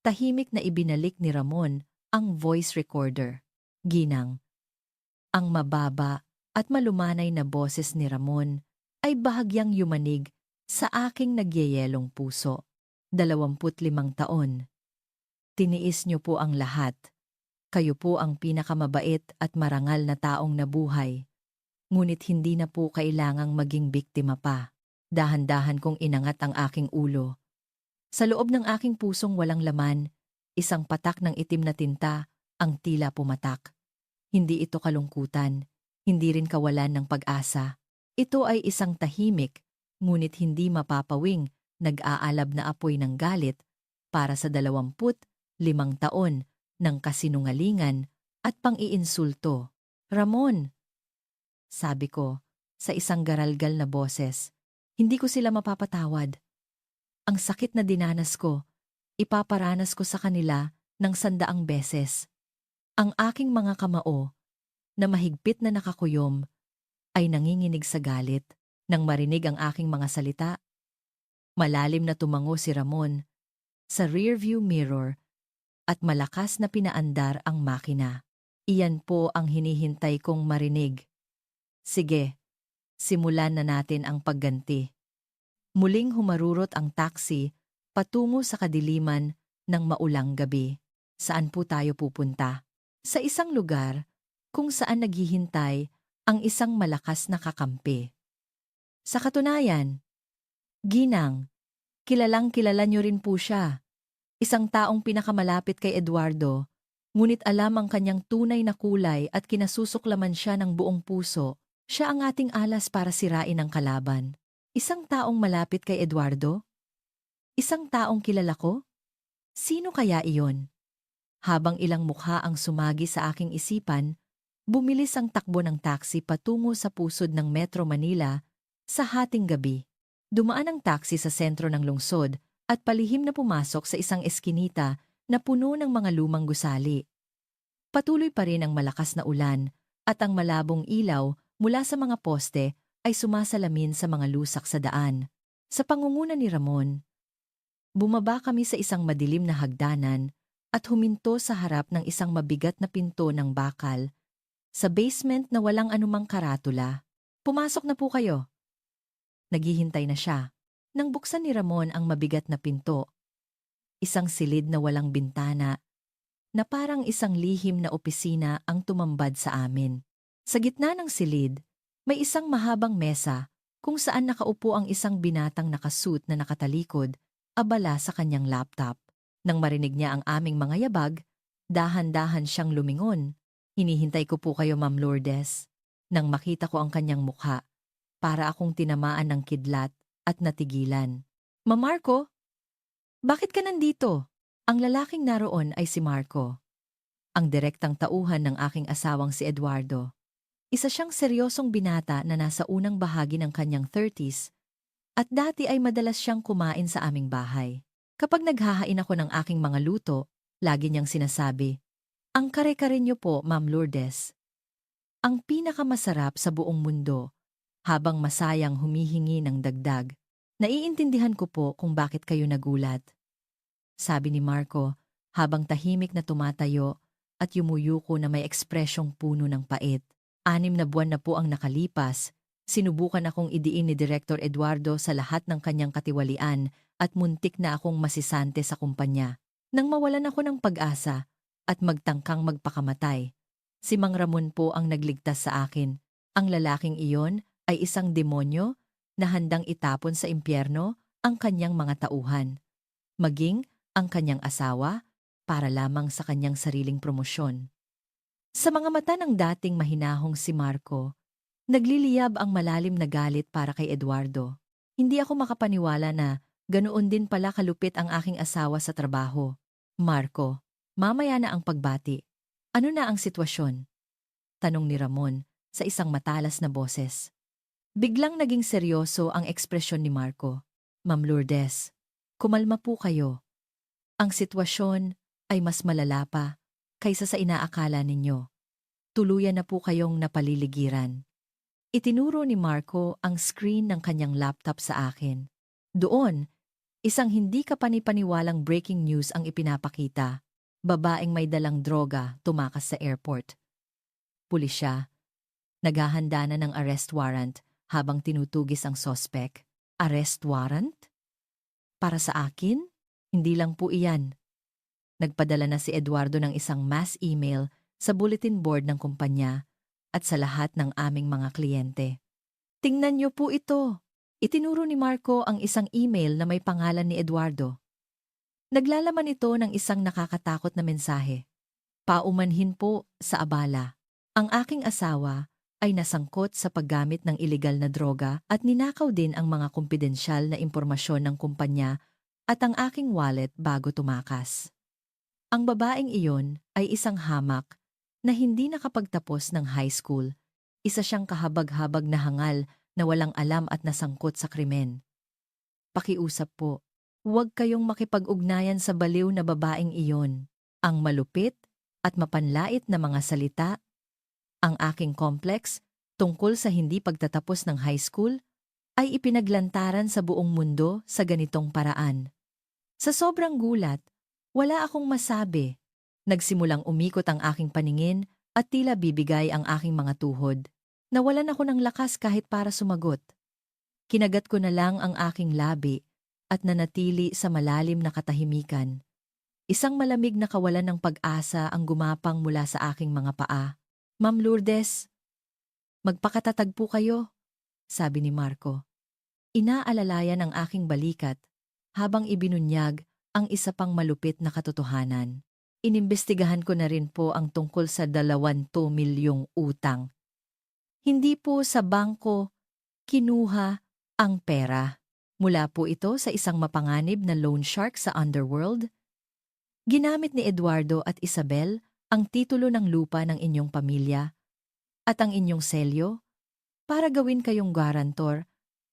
tahimik na ibinalik ni Ramon ang voice recorder. Ginang. Ang mababa at malumanay na boses ni Ramon ay bahagyang yumanig sa aking nagyayelong puso. 25 taon. Tiniis niyo po ang lahat. Kayo po ang pinakamabait at marangal na taong nabuhay. Ngunit hindi na po kailangang maging biktima pa. Dahan-dahan kong inangat ang aking ulo. Sa loob ng aking pusong walang laman, isang patak ng itim na tinta ang tila pumatak. Hindi ito kalungkutan, hindi rin kawalan ng pag-asa. Ito ay isang tahimik, ngunit hindi mapapawing nag-aalab na apoy ng galit para sa 25 taon ng kasinungalingan at pang-iinsulto. Ramon, sabi ko sa isang garalgal na boses, hindi ko sila mapapatawad. Ang sakit na dinanas ko, ipaparanas ko sa kanila ng 100 beses. Ang aking mga kamao, na mahigpit na nakakuyom, ay nanginginig sa galit nang marinig ang aking mga salita. Malalim na tumango si Ramon sa rearview mirror at malakas na pinaandar ang makina. Iyan po ang hinihintay kong marinig. Sige, simulan na natin ang pagganti. Muling humarurot ang taxi patungo sa kadiliman ng maulang gabi. Saan po tayo pupunta? Sa isang lugar kung saan naghihintay ang isang malakas na kakampi. Sa katunayan, Ginang, kilalang-kilala niyo rin po siya. Isang taong pinakamalapit kay Eduardo, ngunit alam ang kanyang tunay na kulay at kinasusuklaman siya ng buong puso. Siya ang ating alas para sirain ang kalaban. Isang taong malapit kay Eduardo? Isang taong kilala ko? Sino kaya iyon? Habang ilang mukha ang sumagi sa aking isipan, bumilis ang takbo ng taxi patungo sa pusod ng Metro Manila sa hating gabi. Dumaan ang taxi sa sentro ng lungsod at palihim na pumasok sa isang eskinita na puno ng mga lumang gusali. Patuloy pa rin ang malakas na ulan at ang malabong ilaw mula sa mga poste ay sumasalamin sa mga lusak sa daan. Sa pangunguna ni Ramon, bumaba kami sa isang madilim na hagdanan at huminto sa harap ng isang mabigat na pinto ng bakal sa basement na walang anumang karatula. Pumasok na po kayo. Naghihintay na siya. Nang buksan ni Ramon ang mabigat na pinto, isang silid na walang bintana na parang isang lihim na opisina ang tumambad sa amin. Sa gitna ng silid, may isang mahabang mesa kung saan nakaupo ang isang binatang nakasuit na nakatalikod, abala sa kanyang laptop. Nang marinig niya ang aming mga yabag, dahan-dahan siyang lumingon. Hinihintay ko po kayo, Ma'am Lourdes. Nang makita ko ang kanyang mukha, para akong tinamaan ng kidlat at natigilan. Ma'am Marco, bakit ka nandito? Ang lalaking naroon ay si Marco, ang direktang tauhan ng aking asawang si Eduardo. Isa siyang seryosong binata na nasa unang bahagi ng kanyang 30s at dati ay madalas siyang kumain sa aming bahay. Kapag naghahain ako ng aking mga luto, lagi niyang sinasabi, "Ang kare-kare niyo po, Ma'am Lourdes. Ang pinakamasarap sa buong mundo." Habang masayang humihingi ng dagdag, "Naiintindihan ko po kung bakit kayo nagulat," sabi ni Marco habang tahimik na tumatayo at yumuyuko na may ekspresyong puno ng pait. 6 na buwan na po ang nakalipas, sinubukan akong idiin ni Director Eduardo sa lahat ng kanyang katiwalian at muntik na akong masisante sa kumpanya. Nang mawalan ako ng pag-asa at magtangkang magpakamatay, si Mang Ramon po ang nagligtas sa akin. Ang lalaking iyon ay isang demonyo na handang itapon sa impyerno ang kanyang mga tauhan, maging ang kanyang asawa para lamang sa kanyang sariling promosyon. Sa mga mata ng dating mahinahong si Marco, nagliliyab ang malalim na galit para kay Eduardo. Hindi ako makapaniwala na ganoon din pala kalupit ang aking asawa sa trabaho. Marco, mamaya na ang pagbati. Ano na ang sitwasyon? Tanong ni Ramon sa isang matalas na boses. Biglang naging seryoso ang ekspresyon ni Marco. Ma'am Lourdes, kumalma po kayo. Ang sitwasyon ay mas malala pa kaysa sa inaakala ninyo. Tuluyan na po kayong napaliligiran. Itinuro ni Marco ang screen ng kanyang laptop sa akin. Doon, isang hindi kapanipaniwalang breaking news ang ipinapakita. Babaeng may dalang droga tumakas sa airport. Pulis siya. Naghahanda na ng arrest warrant habang tinutugis ang sospek. Arrest warrant? Para sa akin? Hindi lang po iyan. Nagpadala na si Eduardo ng isang mass email sa bulletin board ng kumpanya at sa lahat ng aming mga kliyente. Tingnan niyo po ito. Itinuro ni Marco ang isang email na may pangalan ni Eduardo. Naglalaman ito ng isang nakakatakot na mensahe. Paumanhin po sa abala. Ang aking asawa ay nasangkot sa paggamit ng ilegal na droga at ninakaw din ang mga kumpidensyal na impormasyon ng kumpanya at ang aking wallet bago tumakas. Ang babaeng iyon ay isang hamak na hindi nakapagtapos ng high school. Isa siyang kahabag-habag na hangal na walang alam at nasangkot sa krimen. Pakiusap po, huwag kayong makipag-ugnayan sa baliw na babaeng iyon. Ang malupit at mapanlait na mga salita, ang aking complex tungkol sa hindi pagtatapos ng high school ay ipinaglantaran sa buong mundo sa ganitong paraan. Sa sobrang gulat, wala akong masabi. Nagsimulang umikot ang aking paningin at tila bibigay ang aking mga tuhod. Nawalan ako ng lakas kahit para sumagot. Kinagat ko na lang ang aking labi at nanatili sa malalim na katahimikan. Isang malamig na kawalan ng pag-asa ang gumapang mula sa aking mga paa. Ma'am Lourdes, magpakatatag po kayo, sabi ni Marco. Inaalalayan ang aking balikat habang ibinunyag ang isa pang malupit na katotohanan. Inimbestigahan ko na rin po ang tungkol sa 20 milyong utang. Hindi po sa bangko kinuha ang pera. Mula po ito sa isang mapanganib na loan shark sa underworld. Ginamit ni Eduardo at Isabel ang titulo ng lupa ng inyong pamilya at ang inyong selyo para gawin kayong garantor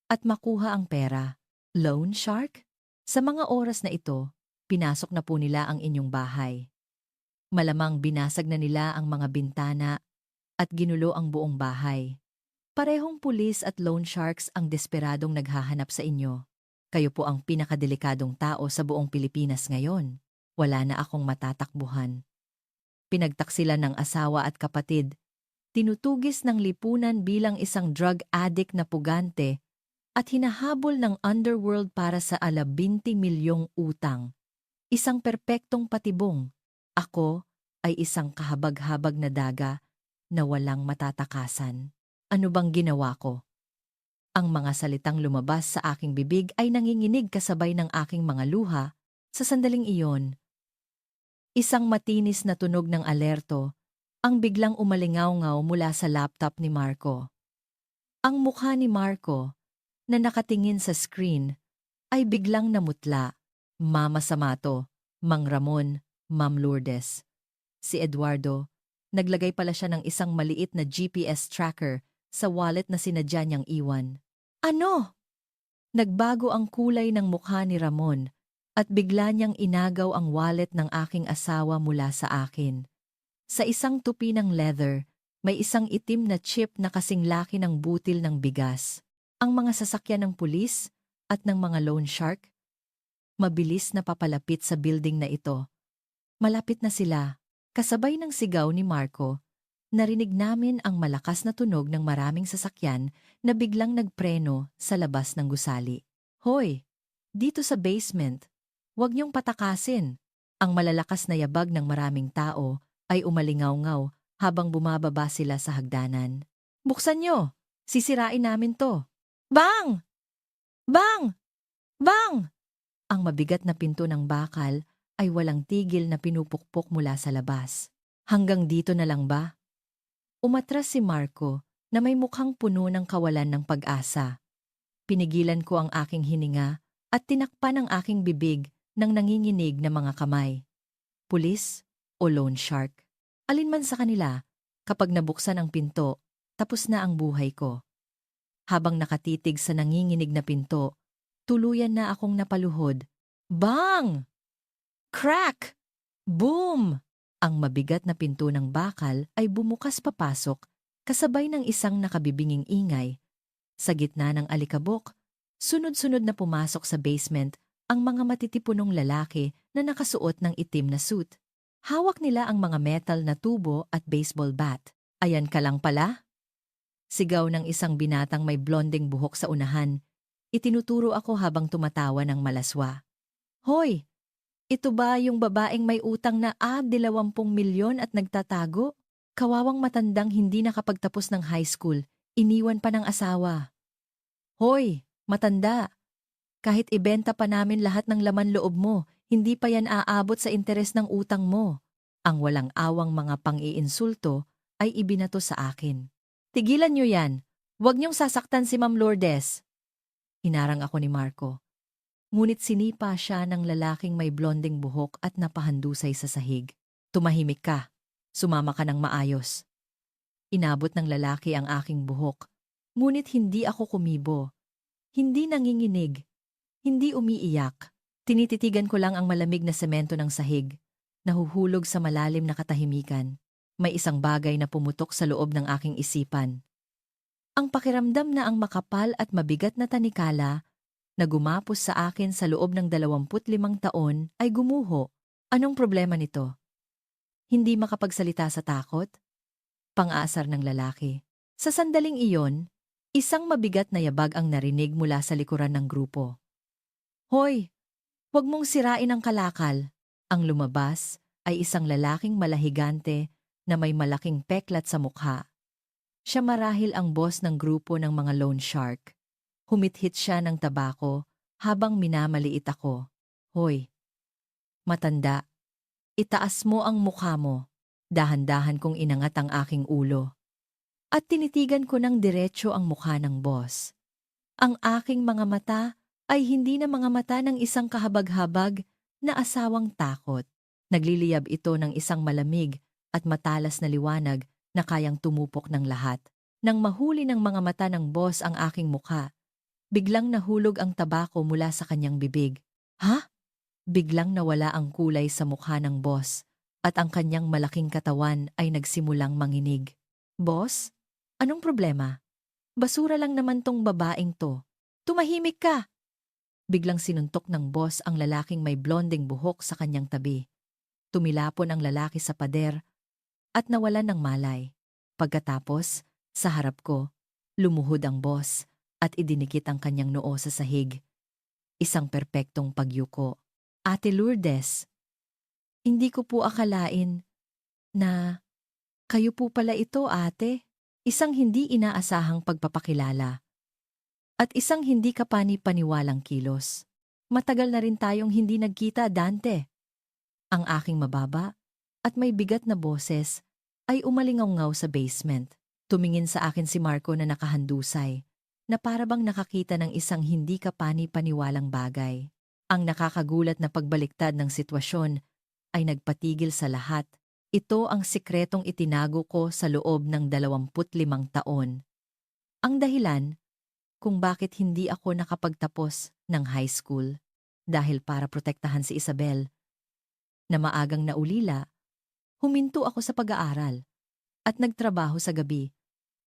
at makuha ang pera. Loan shark? Sa mga oras na ito, pinasok na po nila ang inyong bahay. Malamang binasag na nila ang mga bintana at ginulo ang buong bahay. Parehong pulis at loan sharks ang desperadong naghahanap sa inyo. Kayo po ang pinakadelikadong tao sa buong Pilipinas ngayon. Wala na akong matatakbuhan. Pinagtaksilan ng asawa at kapatid. Tinutugis ng lipunan bilang isang drug addict na pugante at hinahabol ng underworld para sa 20 milyong utang. Isang perpektong patibong. Ako ay isang kahabag-habag na daga na walang matatakasan. Ano bang ginawa ko? Ang mga salitang lumabas sa aking bibig ay nanginginig kasabay ng aking mga luha. Sa sandaling iyon, isang matinis na tunog ng alerto ang biglang umalingaw-ngaw mula sa laptop ni Marco. Ang mukha ni Marco na nakatingin sa screen ay biglang namutla. Mama Samato, Mang Ramon, Ma'am Lourdes. Si Eduardo, naglagay pala siya ng isang maliit na GPS tracker sa wallet na sinadya niyang iwan. Ano? Nagbago ang kulay ng mukha ni Ramon at bigla niyang inagaw ang wallet ng aking asawa mula sa akin. Sa isang tupi ng leather, may isang itim na chip na kasing laki ng butil ng bigas. Ang mga sasakyan ng pulis at ng mga loan shark, mabilis na papalapit sa building na ito. Malapit na sila. Kasabay ng sigaw ni Marco, narinig namin ang malakas na tunog ng maraming sasakyan na biglang nagpreno sa labas ng gusali. Hoy! Dito sa basement, huwag niyong patakasin. Ang malalakas na yabag ng maraming tao ay umalingaw-ngaw habang bumababa sila sa hagdanan. Buksan niyo! Sisirain namin to! Bang! Bang! Bang! Ang mabigat na pinto ng bakal ay walang tigil na pinupukpok mula sa labas. Hanggang dito na lang ba? Umatras si Marco na may mukhang puno ng kawalan ng pag-asa. Pinigilan ko ang aking hininga at tinakpan ang aking bibig ng nanginginig na mga kamay. Pulis o loan shark? Alinman sa kanila, kapag nabuksan ang pinto, tapos na ang buhay ko. Habang nakatitig sa nanginginig na pinto, tuluyan na akong napaluhod. Bang! Crack! Boom! Ang mabigat na pinto ng bakal ay bumukas papasok kasabay ng isang nakabibinging ingay. Sa gitna ng alikabok, sunod-sunod na pumasok sa basement ang mga matitipunong lalaki na nakasuot ng itim na suit. Hawak nila ang mga metal na tubo at baseball bat. Ayan ka lang pala? Sigaw ng isang binatang may blonding buhok sa unahan. Itinuturo ako habang tumatawa ng malaswa. Hoy! Ito ba yung babaeng may utang na 20 milyon at nagtatago? Kawawang matandang hindi nakapagtapos ng high school, iniwan pa ng asawa. Hoy, matanda! Kahit ibenta pa namin lahat ng laman loob mo, hindi pa yan aabot sa interes ng utang mo. Ang walang awang mga pang-iinsulto ay ibinato sa akin. Tigilan niyo yan! Huwag niyong sasaktan si Ma'am Lourdes! Hinarang ako ni Marco. Ngunit sinipa siya ng lalaking may blonding buhok at napahandusay sa sahig. Tumahimik ka. Sumama ka ng maayos. Inabot ng lalaki ang aking buhok. Ngunit hindi ako kumibo. Hindi nanginginig. Hindi umiiyak. Tinititigan ko lang ang malamig na semento ng sahig. Nahuhulog sa malalim na katahimikan. May isang bagay na pumutok sa loob ng aking isipan. Ang pakiramdam na ang makapal at mabigat na tanikala na gumapos sa akin sa loob ng 25 taon ay gumuho. Anong problema nito? Hindi makapagsalita sa takot? Pang-aasar ng lalaki. Sa sandaling iyon, isang mabigat na yabag ang narinig mula sa likuran ng grupo. Hoy! Huwag mong sirain ang kalakal. Ang lumabas ay isang lalaking malahigante na may malaking peklat sa mukha. Siya marahil ang boss ng grupo ng mga loan shark. Humithit siya ng tabako habang minamaliit ako. Hoy, matanda, itaas mo ang mukha mo. Dahan-dahan kong inangat ang aking ulo. At tinitigan ko ng diretso ang mukha ng boss. Ang aking mga mata ay hindi na mga mata ng isang kahabag-habag na asawang takot. Nagliliyab ito ng isang malamig at matalas na liwanag na kayang tumupok ng lahat. Nang mahuli ng mga mata ng boss ang aking mukha, biglang nahulog ang tabako mula sa kanyang bibig. Ha? Biglang nawala ang kulay sa mukha ng boss at ang kanyang malaking katawan ay nagsimulang manginig. Boss? Anong problema? Basura lang naman tong babaeng to. Tumahimik ka! Biglang sinuntok ng boss ang lalaking may blonding buhok sa kanyang tabi. Tumilapon ang lalaki sa pader at nawalan ng malay. Pagkatapos, sa harap ko, lumuhod ang boss at idinikit ang kanyang noo sa sahig. Isang perpektong pagyuko. Ate Lourdes, hindi ko po akalain na kayo po pala ito, ate. Isang hindi inaasahang pagpapakilala. At isang hindi kapani-paniwalang kilos. Matagal na rin tayong hindi nagkita, Dante. Ang aking mababa at may bigat na boses ay umalingaw-ngaw sa basement. Tumingin sa akin si Marco na nakahandusay, na parabang nakakita ng isang hindi kapani-paniwalang bagay. Ang nakakagulat na pagbaliktad ng sitwasyon ay nagpatigil sa lahat. Ito ang sikretong itinago ko sa loob ng 25 taon. Ang dahilan kung bakit hindi ako nakapagtapos ng high school dahil para protektahan si Isabel, na maagang naulila, huminto ako sa pag-aaral at nagtrabaho sa gabi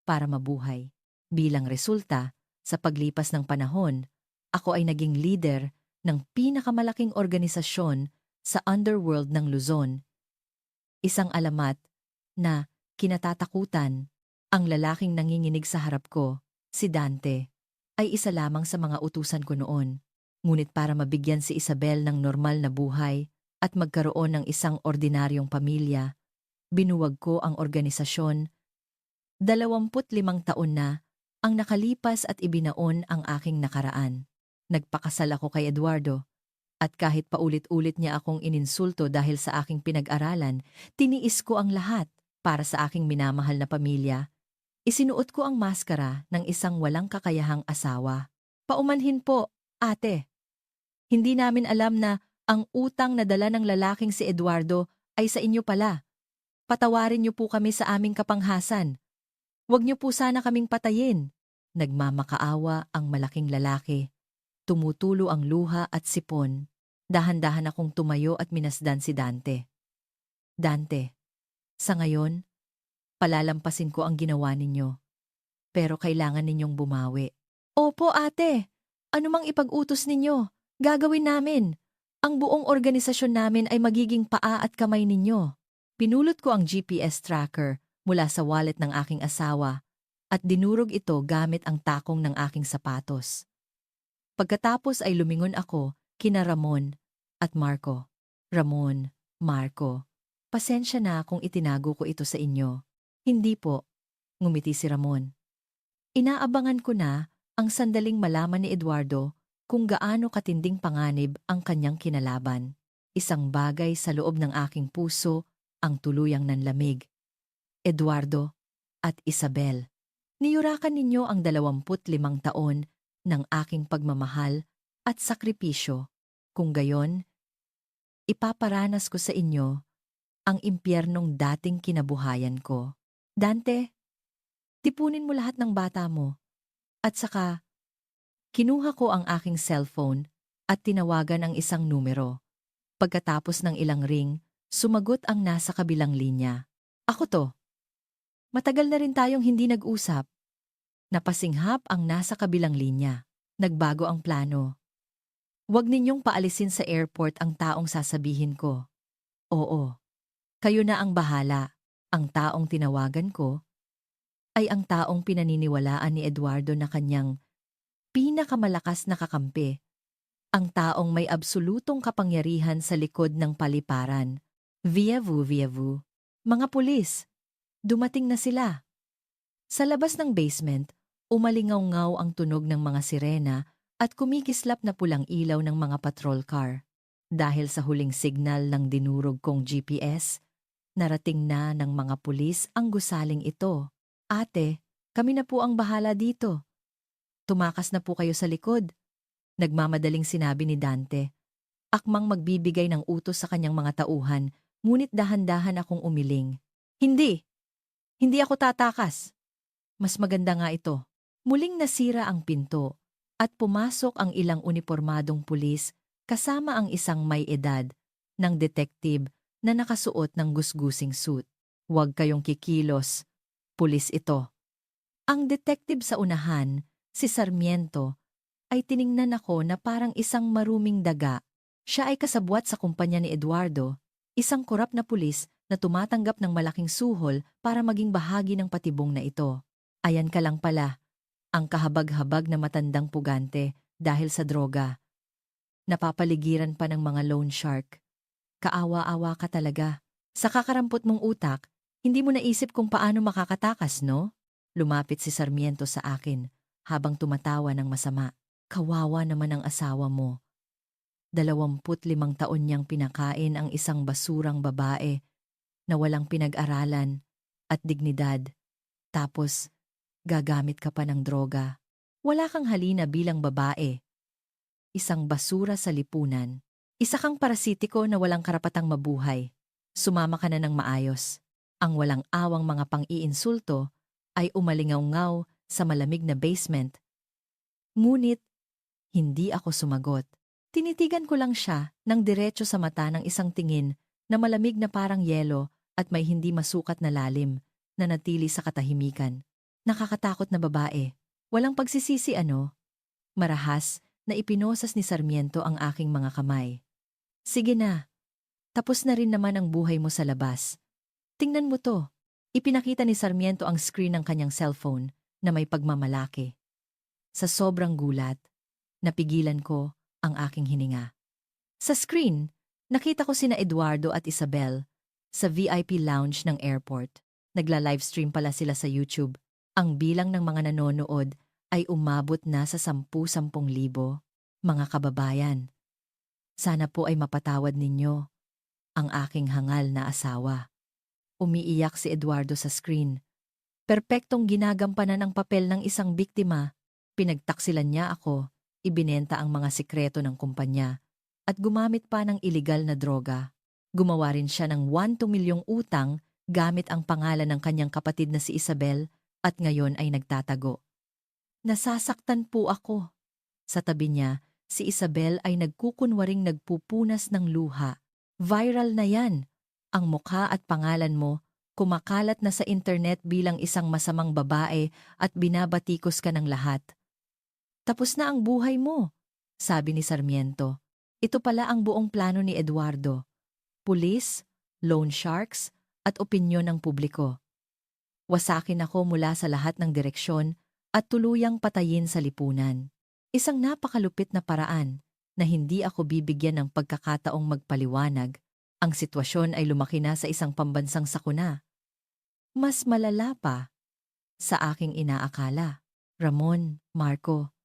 para mabuhay. Bilang resulta, sa paglipas ng panahon, ako ay naging leader ng pinakamalaking organisasyon sa underworld ng Luzon. Isang alamat na kinatatakutan. Ang lalaking nanginginig sa harap ko, si Dante, ay isa lamang sa mga utusan ko noon. Ngunit para mabigyan si Isabel ng normal na buhay at magkaroon ng isang ordinaryong pamilya, binuwag ko ang organisasyon. 25 taon na ang nakalipas at ibinaon ang aking nakaraan. Nagpakasal ako kay Eduardo, at kahit paulit-ulit niya akong ininsulto dahil sa aking pinag-aralan, tiniis ko ang lahat para sa aking minamahal na pamilya. Isinuot ko ang maskara ng isang walang kakayahang asawa. Paumanhin po, ate. Hindi namin alam na ang utang na dala ng lalaking si Eduardo ay sa inyo pala. Patawarin niyo po kami sa aming kapanghasan. Huwag niyo po sana kaming patayin. Nagmamakaawa ang malaking lalaki. Tumutulo ang luha at sipon. Dahan-dahan akong tumayo at minasdan si Dante. Dante, sa ngayon, palalampasin ko ang ginawa ninyo. Pero kailangan ninyong bumawi. Opo ate, anumang ipag-utos ninyo, gagawin namin. Ang buong organisasyon namin ay magiging paa at kamay ninyo. Pinulot ko ang GPS tracker mula sa wallet ng aking asawa at dinurog ito gamit ang takong ng aking sapatos. Pagkatapos ay lumingon ako kina Ramon at Marco. Ramon, Marco, pasensya na kung itinago ko ito sa inyo. Hindi po, ngumiti si Ramon. Inaabangan ko na ang sandaling malaman ni Eduardo kung gaano katinding panganib ang kanyang kinalaban. Isang bagay sa loob ng aking puso ang tuluyang nanlamig. Eduardo at Isabel. Niyurakan ninyo ang 25 taon ng aking pagmamahal at sakripisyo. Kung gayon, ipaparanas ko sa inyo ang impyernong dating kinabuhayan ko. Dante, tipunin mo lahat ng bata mo. At saka, kinuha ko ang aking cellphone at tinawagan ang isang numero. Pagkatapos ng ilang ring, sumagot ang nasa kabilang linya. Ako to. Matagal na rin tayong hindi nag-usap. Napasinghap ang nasa kabilang linya. Nagbago ang plano. Huwag ninyong paalisin sa airport ang taong sasabihin ko. Oo, kayo na ang bahala. Ang taong tinawagan ko ay ang taong pinaniniwalaan ni Eduardo na kanyang pinakamalakas na kakampi. Ang taong may absolutong kapangyarihan sa likod ng paliparan. Vievu. Mga pulis, dumating na sila. Sa labas ng basement, umalingaw-ngaw ang tunog ng mga sirena at kumikislap na pulang ilaw ng mga patrol car. Dahil sa huling signal ng dinurog kong GPS, narating na ng mga pulis ang gusaling ito. Ate, kami na po ang bahala dito. Tumakas na po kayo sa likod. Nagmamadaling sinabi ni Dante. Akmang magbibigay ng utos sa kanyang mga tauhan, ngunit dahan-dahan akong umiling. Hindi ako tatakas. Mas maganda nga ito. Muling nasira ang pinto at pumasok ang ilang unipormadong pulis kasama ang isang may edad ng detective na nakasuot ng gusgusing suit. Huwag kayong kikilos. Pulis ito. Ang detective sa unahan, si Sarmiento, ay tiningnan ako na parang isang maruming daga. Siya ay kasabwat sa kumpanya ni Eduardo, isang korap na pulis na tumatanggap ng malaking suhol para maging bahagi ng patibong na ito. Ayan ka lang pala, ang kahabag-habag na matandang pugante dahil sa droga. Napapaligiran pa ng mga loan shark. Kaawa-awa ka talaga. Sa kakarampot mong utak, hindi mo naisip kung paano makakatakas, no? Lumapit si Sarmiento sa akin habang tumatawa ng masama. Kawawa naman ang asawa mo. 25 taon niyang pinakain ang isang basurang babae na walang pinag-aralan at dignidad. Tapos, gagamit ka pa ng droga. Wala kang halina bilang babae. Isang basura sa lipunan. Isa kang parasitiko na walang karapatang mabuhay. Sumama ka na ng maayos. Ang walang awang mga pang-iinsulto ay umalingaw-ngaw sa malamig na basement. Ngunit, hindi ako sumagot. Tinitigan ko lang siya ng diretso sa mata ng isang tingin na malamig na parang yelo at may hindi masukat na lalim na natili sa katahimikan. Nakakatakot na babae. Walang pagsisisi ano? Marahas na ipinosas ni Sarmiento ang aking mga kamay. Sige na. Tapos na rin naman ang buhay mo sa labas. Tingnan mo to. Ipinakita ni Sarmiento ang screen ng kanyang cellphone na may pagmamalaki. Sa sobrang gulat, napigilan ko ang aking hininga. Sa screen, nakita ko sina Eduardo at Isabel sa VIP lounge ng airport. Nagla-livestream pala sila sa YouTube. Ang bilang ng mga nanonood ay umabot na sa 10,000. Mga kababayan, sana po ay mapatawad ninyo ang aking hangal na asawa. Umiiyak si Eduardo sa screen. Perpektong ginagampanan ang papel ng isang biktima. Pinagtaksilan niya ako, ibinenta ang mga sikreto ng kumpanya, at gumamit pa ng iligal na droga. Gumawa rin siya ng 1-2 milyong utang gamit ang pangalan ng kanyang kapatid na si Isabel at ngayon ay nagtatago. Nasasaktan po ako. Sa tabi niya, si Isabel ay nagkukunwaring nagpupunas ng luha. Viral na yan. Ang mukha at pangalan mo, kumakalat na sa internet bilang isang masamang babae at binabatikos ka ng lahat. Tapos na ang buhay mo, sabi ni Sarmiento. Ito pala ang buong plano ni Eduardo. Pulis, loan sharks, at opinyon ng publiko. Wasakin ako mula sa lahat ng direksyon at tuluyang patayin sa lipunan. Isang napakalupit na paraan na hindi ako bibigyan ng pagkakataong magpaliwanag. Ang sitwasyon ay lumaki na sa isang pambansang sakuna. Mas malala pa sa aking inaakala. Ramon, Marco.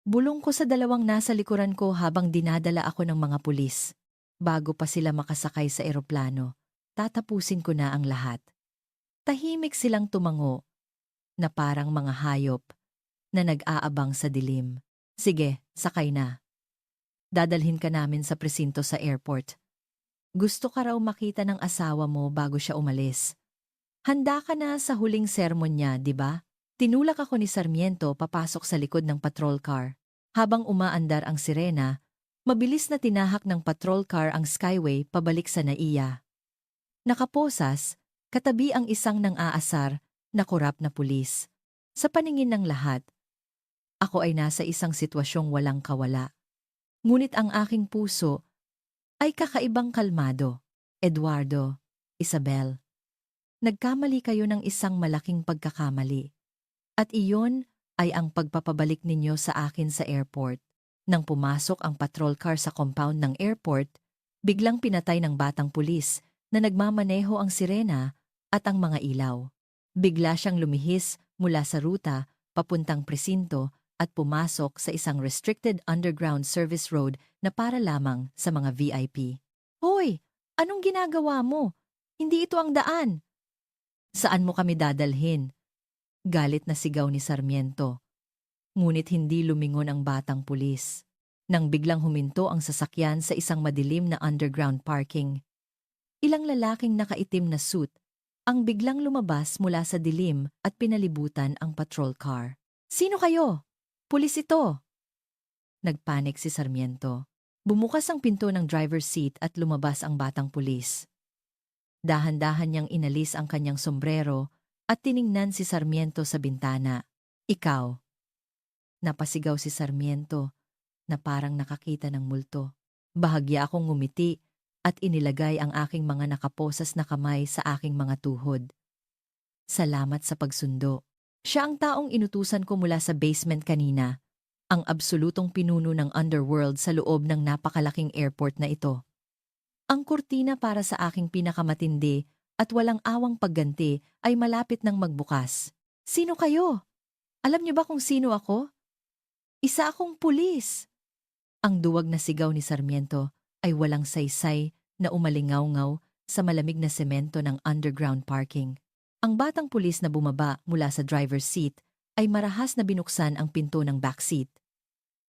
Bulong ko sa dalawang nasa likuran ko habang dinadala ako ng mga pulis. Bago pa sila makasakay sa eroplano, tatapusin ko na ang lahat. Tahimik silang tumango, na parang mga hayop na nag-aabang sa dilim. Sige, sakay na. Dadalhin ka namin sa presinto sa airport. Gusto ka raw makita ng asawa mo bago siya umalis. Handa ka na sa huling sermon niya, di ba? Tinulak ako ni Sarmiento papasok sa likod ng patrol car. Habang umaandar ang sirena, mabilis na tinahak ng patrol car ang skyway pabalik sa NAIA. Nakaposas, katabi ang isang nang-aasar na korap na pulis. Sa paningin ng lahat, ako ay nasa isang sitwasyong walang kawala. Ngunit ang aking puso ay kakaibang kalmado. Eduardo, Isabel. Nagkamali kayo ng isang malaking pagkakamali. At iyon ay ang pagpapabalik ninyo sa akin sa airport. Nang pumasok ang patrol car sa compound ng airport, biglang pinatay ng batang pulis na nagmamaneho ang sirena at ang mga ilaw. Bigla siyang lumihis mula sa ruta papuntang presinto at pumasok sa isang restricted underground service road na para lamang sa mga VIP. Hoy! Anong ginagawa mo? Hindi ito ang daan! Saan mo kami dadalhin? Galit na sigaw ni Sarmiento. Ngunit hindi lumingon ang batang pulis. Nang biglang huminto ang sasakyan sa isang madilim na underground parking. Ilang lalaking nakaitim na suit ang biglang lumabas mula sa dilim at pinalibutan ang patrol car. Sino kayo? Pulis ito! Nagpanik si Sarmiento. Bumukas ang pinto ng driver's seat at lumabas ang batang pulis. Dahan-dahan niyang inalis ang kanyang sombrero at tiningnan si Sarmiento sa bintana. Ikaw. Napasigaw si Sarmiento na parang nakakita ng multo. Bahagya akong ngumiti at inilagay ang aking mga nakaposas na kamay sa aking mga tuhod. Salamat sa pagsundo. Siya ang taong inutusan ko mula sa basement kanina, ang absolutong pinuno ng underworld sa loob ng napakalaking airport na ito. Ang kurtina para sa aking pinakamatindi at walang awang pagganti ay malapit ng magbukas. Sino kayo? Alam niyo ba kung sino ako? Isa akong pulis. Ang duwag na sigaw ni Sarmiento ay walang saysay na umalingaw-ngaw sa malamig na semento ng underground parking. Ang batang pulis na bumaba mula sa driver's seat ay marahas na binuksan ang pinto ng backseat.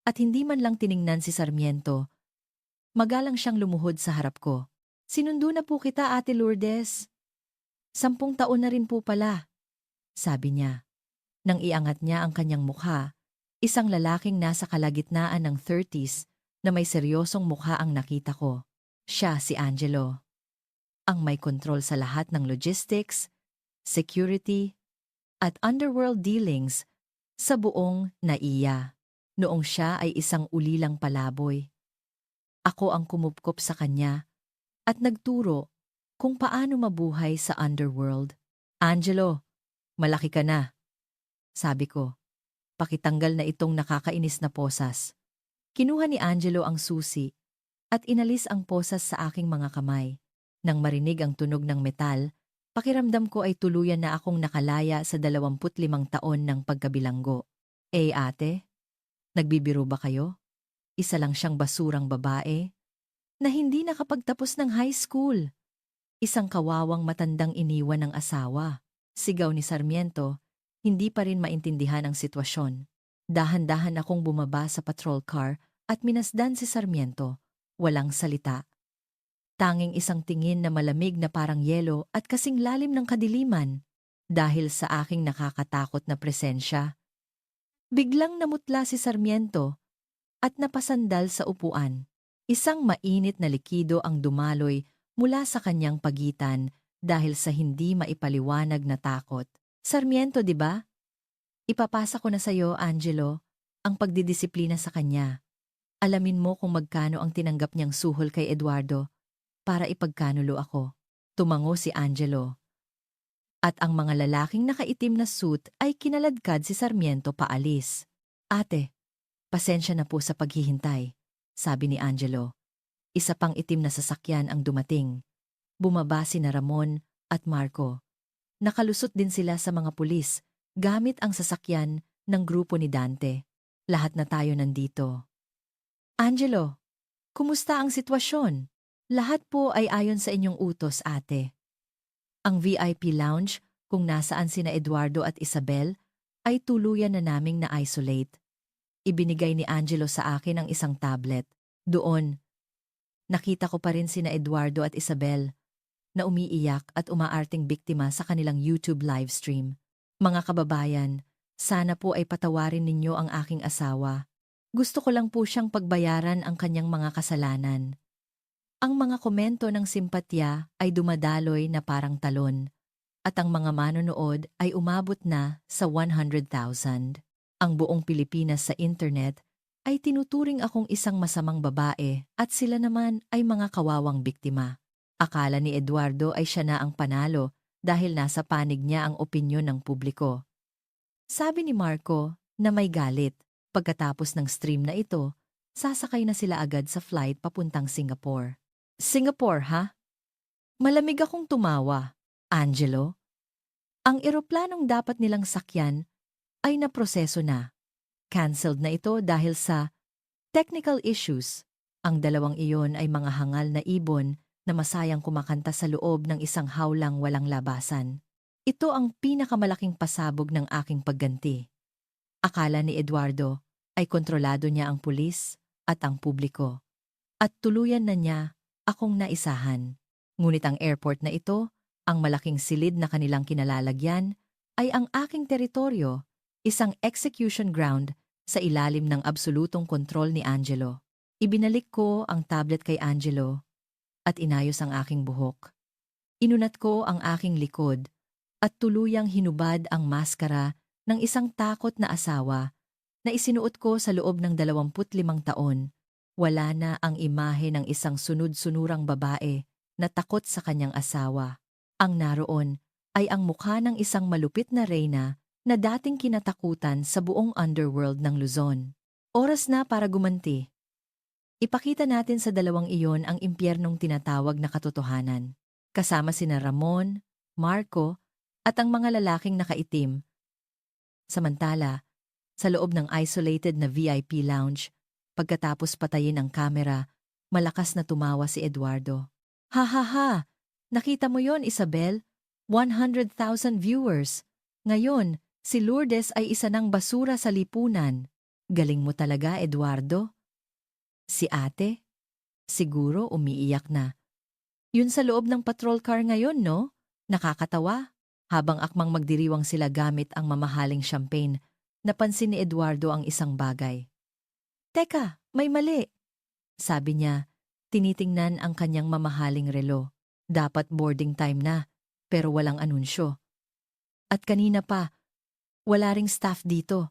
At hindi man lang tiningnan si Sarmiento, magalang siyang lumuhod sa harap ko. Sinundo na po kita, Ate Lourdes. 10 taon na rin po pala, sabi niya. Nang iangat niya ang kanyang mukha, isang lalaking nasa kalagitnaan ng 30s na may seryosong mukha ang nakita ko. Siya si Angelo. Ang may kontrol sa lahat ng logistics, security, at underworld dealings sa buong NAIA. Noong siya ay isang ulilang palaboy. Ako ang kumupkop sa kanya at nagturo kung paano mabuhay sa underworld. Angelo, malaki ka na, sabi ko. Pakitanggal na itong nakakainis na posas. Kinuha ni Angelo ang susi at inalis ang posas sa aking mga kamay. Nang marinig ang tunog ng metal, pakiramdam ko ay tuluyan na akong nakalaya sa 25 taon ng pagkabilanggo. Ate, nagbibiro ba kayo? Isa lang siyang basurang babae na hindi nakapagtapos ng high school. Isang kawawang matandang iniwan ng asawa. Sigaw ni Sarmiento, hindi pa rin maintindihan ang sitwasyon. Dahan-dahan akong bumaba sa patrol car at minasdan si Sarmiento. Walang salita. Tanging isang tingin na malamig na parang yelo at kasing lalim ng kadiliman dahil sa aking nakakatakot na presensya. Biglang namutla si Sarmiento at napasandal sa upuan. Isang mainit na likido ang dumaloy mula sa kanyang pagitan dahil sa hindi maipaliwanag na takot. Sarmiento, di ba? Ipapasa ko na sa'yo, Angelo, ang pagdidisiplina sa kanya. Alamin mo kung magkano ang tinanggap niyang suhol kay Eduardo para ipagkanulo ako. Tumango si Angelo. At ang mga lalaking nakaitim na suit ay kinaladkad si Sarmiento paalis. Ate, pasensya na po sa paghihintay, sabi ni Angelo. Isa pang itim na sasakyan ang dumating. Bumaba sina Ramon at Marco. Nakalusot din sila sa mga pulis gamit ang sasakyan ng grupo ni Dante. Lahat na tayo nandito. Angelo, kumusta ang sitwasyon? Lahat po ay ayon sa inyong utos, ate. Ang VIP lounge, kung nasaan sina Eduardo at Isabel, ay tuluyan na naming na-isolate. Ibinigay ni Angelo sa akin ang isang tablet. Doon, nakita ko pa rin sina Eduardo at Isabel na umiiyak at umaarting biktima sa kanilang YouTube livestream. Mga kababayan, sana po ay patawarin ninyo ang aking asawa. Gusto ko lang po siyang pagbayaran ang kanyang mga kasalanan. Ang mga komento ng simpatya ay dumadaloy na parang talon, at ang mga manonood ay umabot na sa 100,000. Ang buong Pilipinas sa internet ay tinuturing akong isang masamang babae at sila naman ay mga kawawang biktima. Akala ni Eduardo ay siya na ang panalo dahil nasa panig niya ang opinyon ng publiko. Sabi ni Marco na may galit. Pagkatapos ng stream na ito, sasakay na sila agad sa flight papuntang Singapore. Singapore, ha? Malamig akong tumawa. Angelo? Ang eroplanong dapat nilang sakyan ay naproseso na. Cancelled na ito dahil sa technical issues. Ang dalawang iyon ay mga hangal na ibon na masayang kumakanta sa loob ng isang hawlang walang labasan. Ito ang pinakamalaking pasabog ng aking pagganti. Akala ni Eduardo ay kontrolado niya ang pulis at ang publiko. At tuluyan na niya akong naisahan. Ngunit ang airport na ito, ang malaking silid na kanilang kinalalagyan, ay ang aking teritoryo, isang execution ground sa ilalim ng absolutong kontrol ni Angelo. Ibinalik ko ang tablet kay Angelo at inayos ang aking buhok. Inunat ko ang aking likod at tuluyang hinubad ang maskara ng isang takot na asawa na isinuot ko sa loob ng 25 taon. Wala na ang imahe ng isang sunod-sunurang babae na takot sa kanyang asawa. Ang naroon ay ang mukha ng isang malupit na reyna na dating kinatakutan sa buong underworld ng Luzon. Oras na para gumanti. Ipakita natin sa dalawang iyon ang impyernong tinatawag na katotohanan. Kasama sina Ramon, Marco, at ang mga lalaking nakaitim. Samantala, sa loob ng isolated na VIP lounge, pagkatapos patayin ang kamera, malakas na tumawa si Eduardo. Ha ha ha! Nakita mo yon, Isabel? 100,000 viewers. Ngayon, si Lourdes ay isa ng basura sa lipunan. Galing mo talaga, Eduardo. Si ate? Siguro umiiyak na. Yun sa loob ng patrol car ngayon, no? Nakakatawa. Habang akmang magdiriwang sila gamit ang mamahaling champagne, napansin ni Eduardo ang isang bagay. Teka, may mali. Sabi niya, tinitingnan ang kanyang mamahaling relo. Dapat boarding time na, pero walang anunsyo. At kanina pa, wala ring staff dito.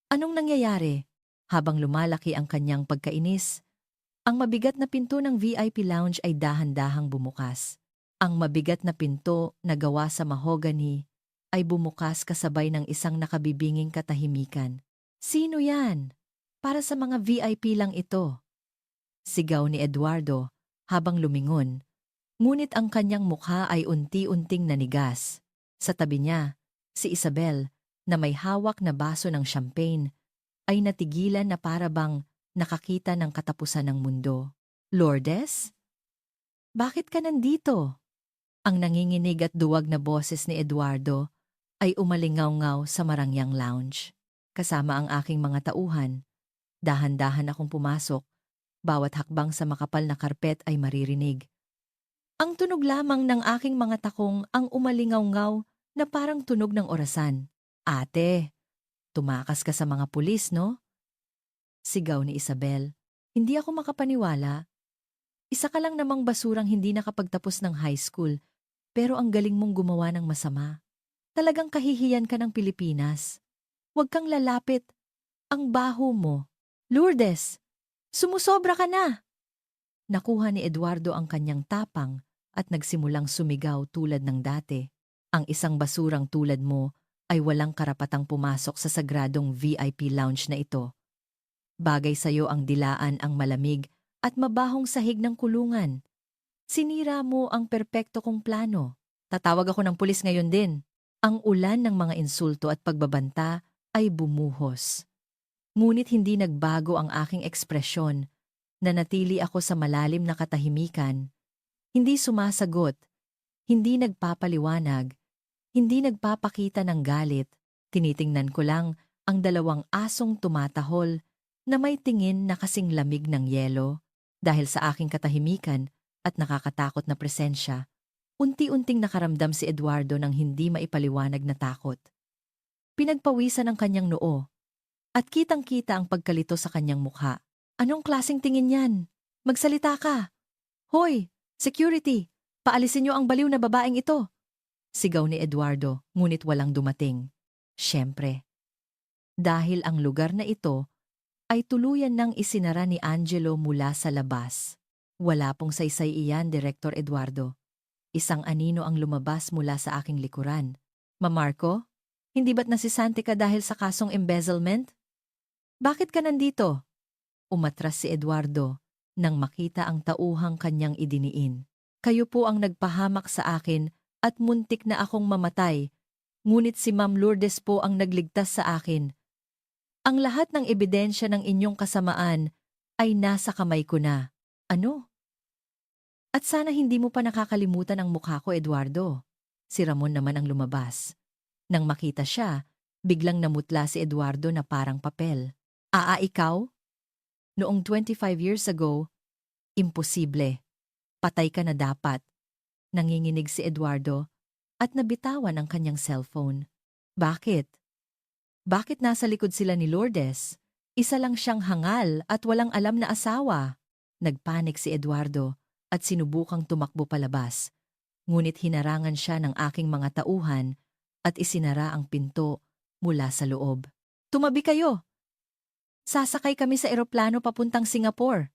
Anong nangyayari? Habang lumalaki ang kanyang pagkainis, ang mabigat na pinto ng VIP lounge ay dahan-dahang bumukas. Ang mabigat na pinto na gawa sa mahogany ay bumukas kasabay ng isang nakabibinging katahimikan. Sino yan? Para sa mga VIP lang ito. Sigaw ni Eduardo habang lumingon, ngunit ang kanyang mukha ay unti-unting nanigas. Sa tabi niya, si Isabel, na may hawak na baso ng champagne, ay natigilan na para bang nakakita ng katapusan ng mundo. Lourdes? Bakit ka nandito? Ang nanginginig at duwag na boses ni Eduardo ay umalingaw-ngaw sa Marangyang Lounge. Kasama ang aking mga tauhan, dahan-dahan akong pumasok, bawat hakbang sa makapal na karpet ay maririnig. Ang tunog lamang ng aking mga takong ang umalingaw-ngaw na parang tunog ng orasan. Ate, tumakas ka sa mga pulis, no? Sigaw ni Isabel. Hindi ako makapaniwala. Isa ka lang namang basurang hindi nakapagtapos ng high school, pero ang galing mong gumawa ng masama. Talagang kahihiyan ka ng Pilipinas. Huwag kang lalapit. Ang baho mo. Lourdes, sumusobra ka na! Nakuha ni Eduardo ang kanyang tapang at nagsimulang sumigaw tulad ng dati. Ang isang basurang tulad mo ay walang karapatang pumasok sa sagradong VIP lounge na ito. Bagay sa'yo ang dilaan ang malamig at mabahong sahig ng kulungan. Sinira mo ang perpekto kong plano. Tatawag ako ng pulis ngayon din. Ang ulan ng mga insulto at pagbabanta ay bumuhos. Ngunit hindi nagbago ang aking ekspresyon. Nanatili ako sa malalim na katahimikan. Hindi sumasagot, hindi nagpapaliwanag, hindi nagpapakita ng galit. Tinitingnan ko lang ang dalawang asong tumatahol na may tingin na kasing lamig ng yelo. Dahil sa aking katahimikan at nakakatakot na presensya, unti-unting nakaramdam si Eduardo ng hindi maipaliwanag na takot. Pinagpawisan ang kanyang noo at kitang-kita ang pagkalito sa kanyang mukha. Anong klaseng tingin yan? Magsalita ka! Hoy! Security! Paalisin niyo ang baliw na babaeng ito! Sigaw ni Eduardo, ngunit walang dumating. Siyempre. Dahil ang lugar na ito ay tuluyan nang isinara ni Angelo mula sa labas. Wala pong saysay iyan, Direktor Eduardo. Isang anino ang lumabas mula sa aking likuran. Mamarco, hindi ba't nasisante ka dahil sa kasong embezzlement? Bakit ka nandito? Umatras si Eduardo nang makita ang tauhang kanyang idiniin. Kayo po ang nagpahamak sa akin at muntik na akong mamatay, ngunit si Ma'am Lourdes po ang nagligtas sa akin. Ang lahat ng ebidensya ng inyong kasamaan ay nasa kamay ko na. Ano? At sana hindi mo pa nakakalimutan ang mukha ko, Eduardo. Si Ramon naman ang lumabas. Nang makita siya, biglang namutla si Eduardo na parang papel. Ikaw? Noong 25 years ago, imposible. Patay ka na dapat. Nanginginig si Eduardo at nabitawan ang kanyang cellphone. Bakit? Bakit nasa likod sila ni Lourdes? Isa lang siyang hangal at walang alam na asawa. Nagpanik si Eduardo at sinubukang tumakbo palabas. Ngunit hinarangan siya ng aking mga tauhan at isinara ang pinto mula sa loob. Tumabi kayo! Sasakay kami sa eroplano papuntang Singapore.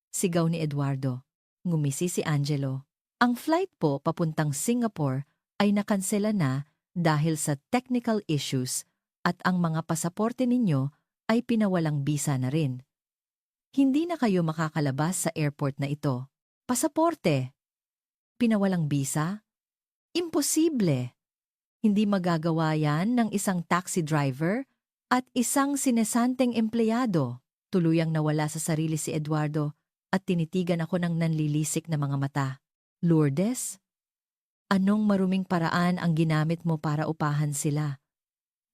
Sigaw ni Eduardo. Ngumisi si Angelo. Ang flight po papuntang Singapore ay nakansela na dahil sa technical issues at ang mga pasaporte ninyo ay pinawalang bisa na rin. Hindi na kayo makakalabas sa airport na ito. Pasaporte? Pinawalang bisa? Imposible! Hindi magagawa yan ng isang taxi driver at isang sinesanteng empleyado. Tuluyang nawala sa sarili si Eduardo at tinitigan ako ng nanlilisik na mga mata. Lourdes? Anong maruming paraan ang ginamit mo para upahan sila?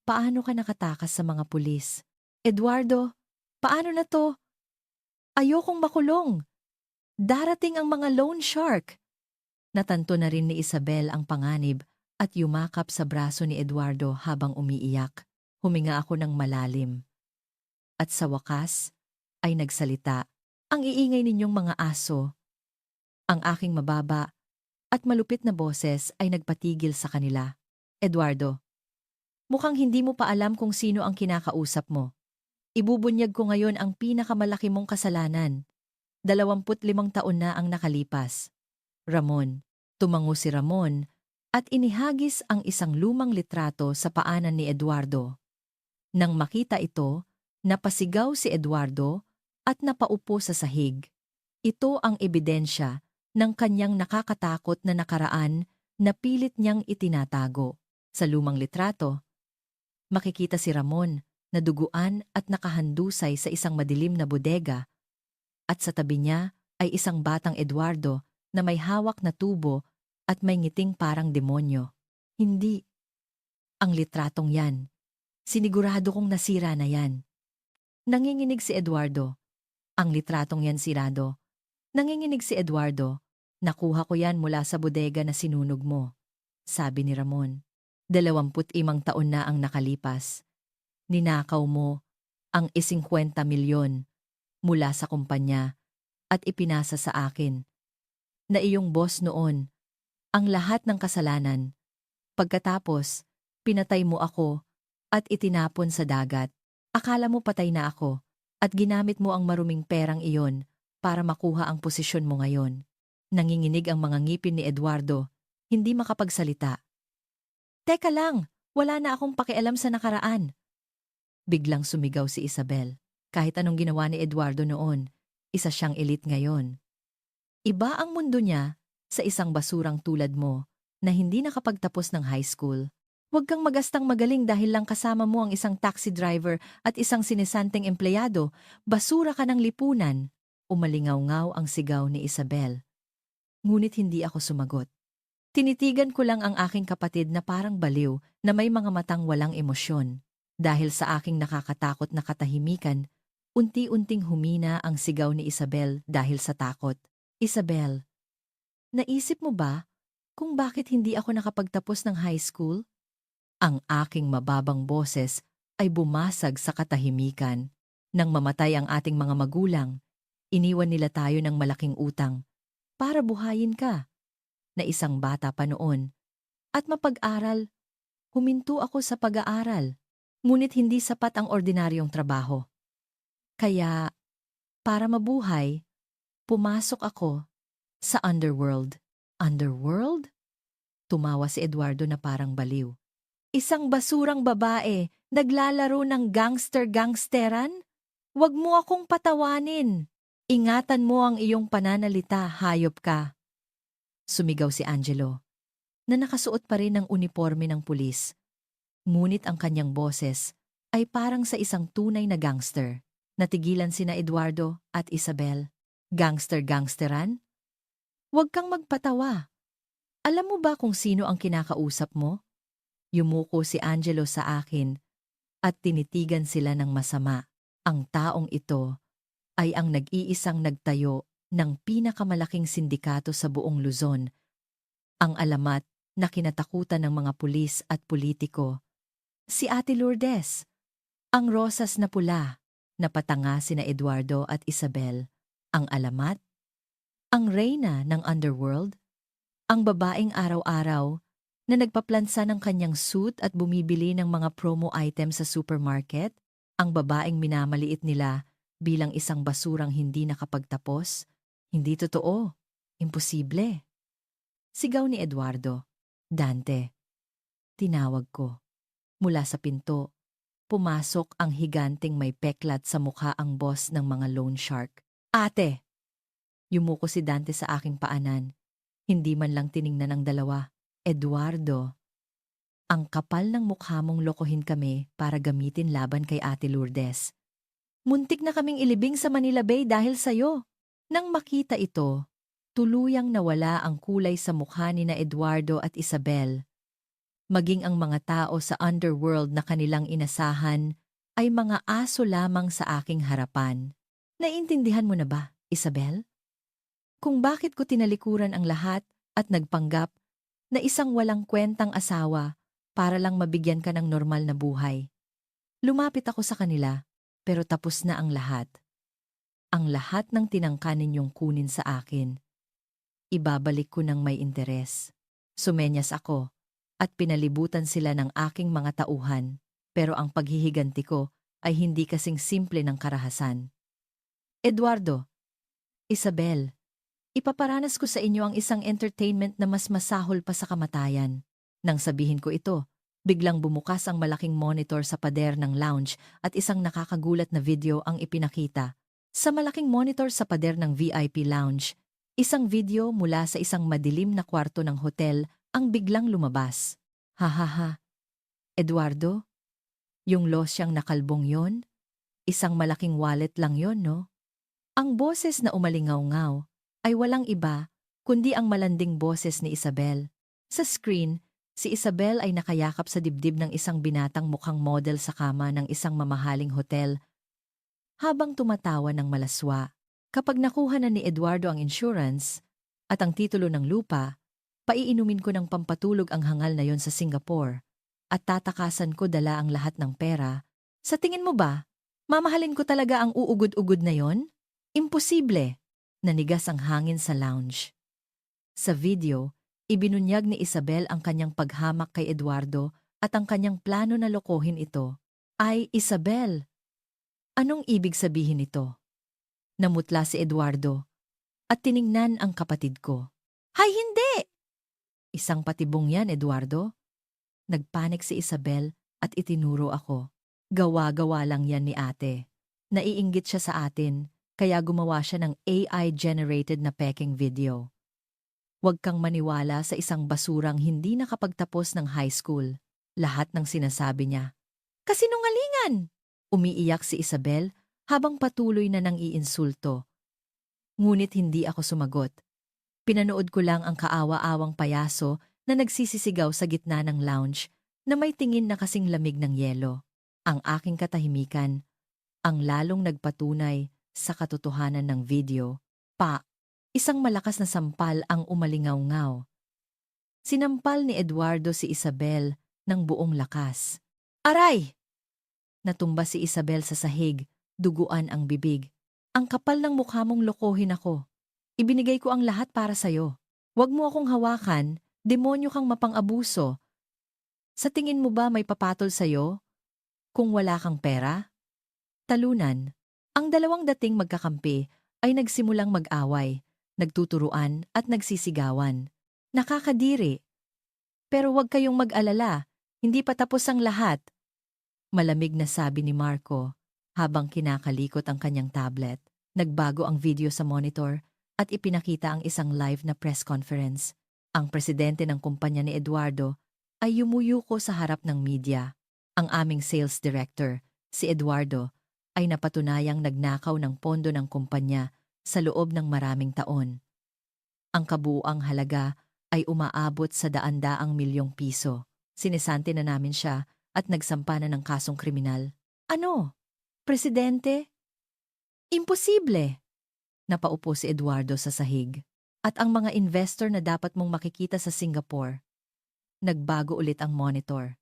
Paano ka nakatakas sa mga pulis? Eduardo, paano na to? Ayokong makulong. Darating ang mga loan shark. Natanto na rin ni Isabel ang panganib at yumakap sa braso ni Eduardo habang umiiyak. Huminga ako ng malalim. At sa wakas, ay nagsalita. Ang iingay ninyong mga aso. Ang aking mababa at malupit na boses ay nagpatigil sa kanila. Eduardo, mukhang hindi mo pa alam kung sino ang kinakausap mo. Ibubunyag ko ngayon ang pinakamalaki mong kasalanan. 25 taon na ang nakalipas. Ramon, tumango si Ramon at inihagis ang isang lumang litrato sa paanan ni Eduardo. Nang makita ito, napasigaw si Eduardo at napaupo sa sahig. Ito ang ebidensya ng kanyang nakakatakot na nakaraan na pilit niyang itinatago. Sa lumang litrato, makikita si Ramon na duguan at nakahandusay sa isang madilim na bodega at sa tabi niya ay isang batang Eduardo na may hawak na tubo at may ngiting parang demonyo. Hindi. Ang litratong yan. Sinigurado kong nasira na yan. Nanginginig si Eduardo. Ang litratong yan sirado. Nanginginig si Eduardo. Nakuha ko yan mula sa bodega na sinunog mo. Sabi ni Ramon. 25 taon na ang nakalipas. Ninakaw mo ang 50 milyon mula sa kumpanya at ipinasa sa akin na iyong boss noon ang lahat ng kasalanan. Pagkatapos, pinatay mo ako at itinapon sa dagat. Akala mo patay na ako at ginamit mo ang maruming perang iyon para makuha ang posisyon mo ngayon. Nanginginig ang mga ngipin ni Eduardo, hindi makapagsalita. Teka lang, wala na akong pakialam sa nakaraan. Biglang sumigaw si Isabel. Kahit anong ginawa ni Eduardo noon, isa siyang elite ngayon. Iba ang mundo niya sa isang basurang tulad mo na hindi nakapagtapos ng high school. Huwag kang magastang magaling dahil lang kasama mo ang isang taxi driver at isang sinesanteng empleyado. Basura ka ng lipunan. Umalingaw-ngaw ang sigaw ni Isabel. Ngunit hindi ako sumagot. Tinitigan ko lang ang aking kapatid na parang baliw na may mga matang walang emosyon. Dahil sa aking nakakatakot na katahimikan, unti-unting humina ang sigaw ni Isabel dahil sa takot. Isabel, naisip mo ba kung bakit hindi ako nakapagtapos ng high school? Ang aking mababang boses ay bumasag sa katahimikan. Nang mamatay ang ating mga magulang, iniwan nila tayo ng malaking utang para buhayin ka na isang bata pa noon. At mapag-aral, huminto ako sa pag-aaral, ngunit hindi sapat ang ordinaryong trabaho. Kaya, para mabuhay, pumasok ako sa underworld. Underworld? Tumawa si Eduardo na parang baliw. Isang basurang babae, naglalaro ng gangster-gangsteran? Huwag mo akong patawanin. Ingatan mo ang iyong pananalita, hayop ka. Sumigaw si Angelo, na nakasuot pa rin ng uniforme ng pulis. Ngunit ang kanyang boses ay parang sa isang tunay na gangster. Natigilan sina Eduardo at Isabel. Gangster-gangsteran? Huwag kang magpatawa. Alam mo ba kung sino ang kinakausap mo? Yumuko si Angelo sa akin at tinitigan sila ng masama. Ang taong ito ay ang nag-iisang nagtayo ng pinakamalaking sindikato sa buong Luzon. Ang alamat na kinatakutan ng mga pulis at politiko. Si Ate Lourdes, ang rosas na pula, napatanga sina Eduardo at Isabel. Ang alamat? Ang reyna ng underworld? Ang babaeng araw-araw na nagpaplansa ng kanyang suit at bumibili ng mga promo items sa supermarket? Ang babaeng minamaliit nila bilang isang basurang hindi nakapagtapos? Hindi totoo. Imposible. Sigaw ni Eduardo. Dante. Tinawag ko. Mula sa pinto, pumasok ang higanteng may peklat sa mukha ang boss ng mga loan shark. Ate! Yumuko si Dante sa aking paanan. Hindi man lang tiningnan ang dalawa. Eduardo, ang kapal ng mukha mong lokohin kami para gamitin laban kay Ate Lourdes. Muntik na kaming ilibing sa Manila Bay dahil sa'yo. Nang makita ito, tuluyang nawala ang kulay sa mukha ni na Eduardo at Isabel. Maging ang mga tao sa underworld na kanilang inasahan ay mga aso lamang sa aking harapan. Naiintindihan mo na ba, Isabel? Kung bakit ko tinalikuran ang lahat at nagpanggap na isang walang kwentang asawa para lang mabigyan ka ng normal na buhay. Lumapit ako sa kanila, pero tapos na ang lahat. Ang lahat ng tinangka ninyong kunin sa akin. Ibabalik ko ng may interes. Sumenyas ako at pinalibutan sila ng aking mga tauhan, pero ang paghihiganti ko ay hindi kasing simple ng karahasan. Eduardo, Isabel, ipaparanas ko sa inyo ang isang entertainment na mas masahol pa sa kamatayan. Nang sabihin ko ito, biglang bumukas ang malaking monitor sa pader ng lounge at isang nakakagulat na video ang ipinakita. Sa malaking monitor sa pader ng VIP lounge, isang video mula sa isang madilim na kwarto ng hotel ang biglang lumabas. Hahaha. Eduardo, yung losyang nakalbong yon, isang malaking wallet lang yon, no? Ang boses na umalingaw-ngaw ay walang iba kundi ang malanding boses ni Isabel. Sa screen, si Isabel ay nakayakap sa dibdib ng isang binatang mukhang model sa kama ng isang mamahaling hotel habang tumatawa ng malaswa. Kapag nakuha na ni Eduardo ang insurance at ang titulo ng lupa, paiinumin ko ng pampatulog ang hangal na yon sa Singapore at tatakasan ko dala ang lahat ng pera. Sa tingin mo ba, mamahalin ko talaga ang uugod-ugod na yon? Imposible. Nanigas ang hangin sa lounge. Sa video, ibinunyag ni Isabel ang kanyang paghamak kay Eduardo at ang kanyang plano na lokohin ito. Ay, Isabel! Anong ibig sabihin ito? Namutla si Eduardo at tiningnan ang kapatid ko. Hay, hindi! Isang patibong yan, Eduardo. Nagpanik si Isabel at itinuro ako. Gawa-gawa lang yan ni ate. Naiinggit siya sa atin, kaya gumawa siya ng AI-generated na peking video. Huwag kang maniwala sa isang basurang hindi nakapagtapos ng high school. Lahat ng sinasabi niya. Kasinungalingan! Umiiyak si Isabel habang patuloy na nang iinsulto. Ngunit hindi ako sumagot. Pinanood ko lang ang kaawa-awang payaso na nagsisisigaw sa gitna ng lounge na may tingin na kasing lamig ng yelo. Ang aking katahimikan, ang lalong nagpatunay sa katotohanan ng video. Isang malakas na sampal ang umalingaw-ngaw. Sinampal ni Eduardo si Isabel ng buong lakas. Aray! Natumba si Isabel sa sahig, duguan ang bibig. Ang kapal ng mukha mong lokohin ako. Ibinigay ko ang lahat para sa'yo. Huwag mo akong hawakan, demonyo kang mapang-abuso. Sa tingin mo ba may papatol sa'yo? Kung wala kang pera? Talunan. Ang dalawang dating magkakampi ay nagsimulang mag-away, nagtuturuan at nagsisigawan. Nakakadiri. Pero huwag kayong mag-alala, hindi pa tapos ang lahat. Malamig na sabi ni Marco habang kinakalikot ang kanyang tablet. Nagbago ang video sa monitor at ipinakita ang isang live na press conference. Ang presidente ng kumpanya ni Eduardo ay yumuyuko sa harap ng media. Ang aming sales director, si Eduardo, ay napatunayang nagnakaw ng pondo ng kumpanya sa loob ng maraming taon. Ang kabuuang halaga ay umaabot sa daan-daang milyong piso. Sinisante na namin siya at nagsampa na ng kasong kriminal. Ano? Presidente? Imposible! Napaupo si Eduardo sa sahig. At ang mga investor na dapat mong makikita sa Singapore. Nagbago ulit ang monitor.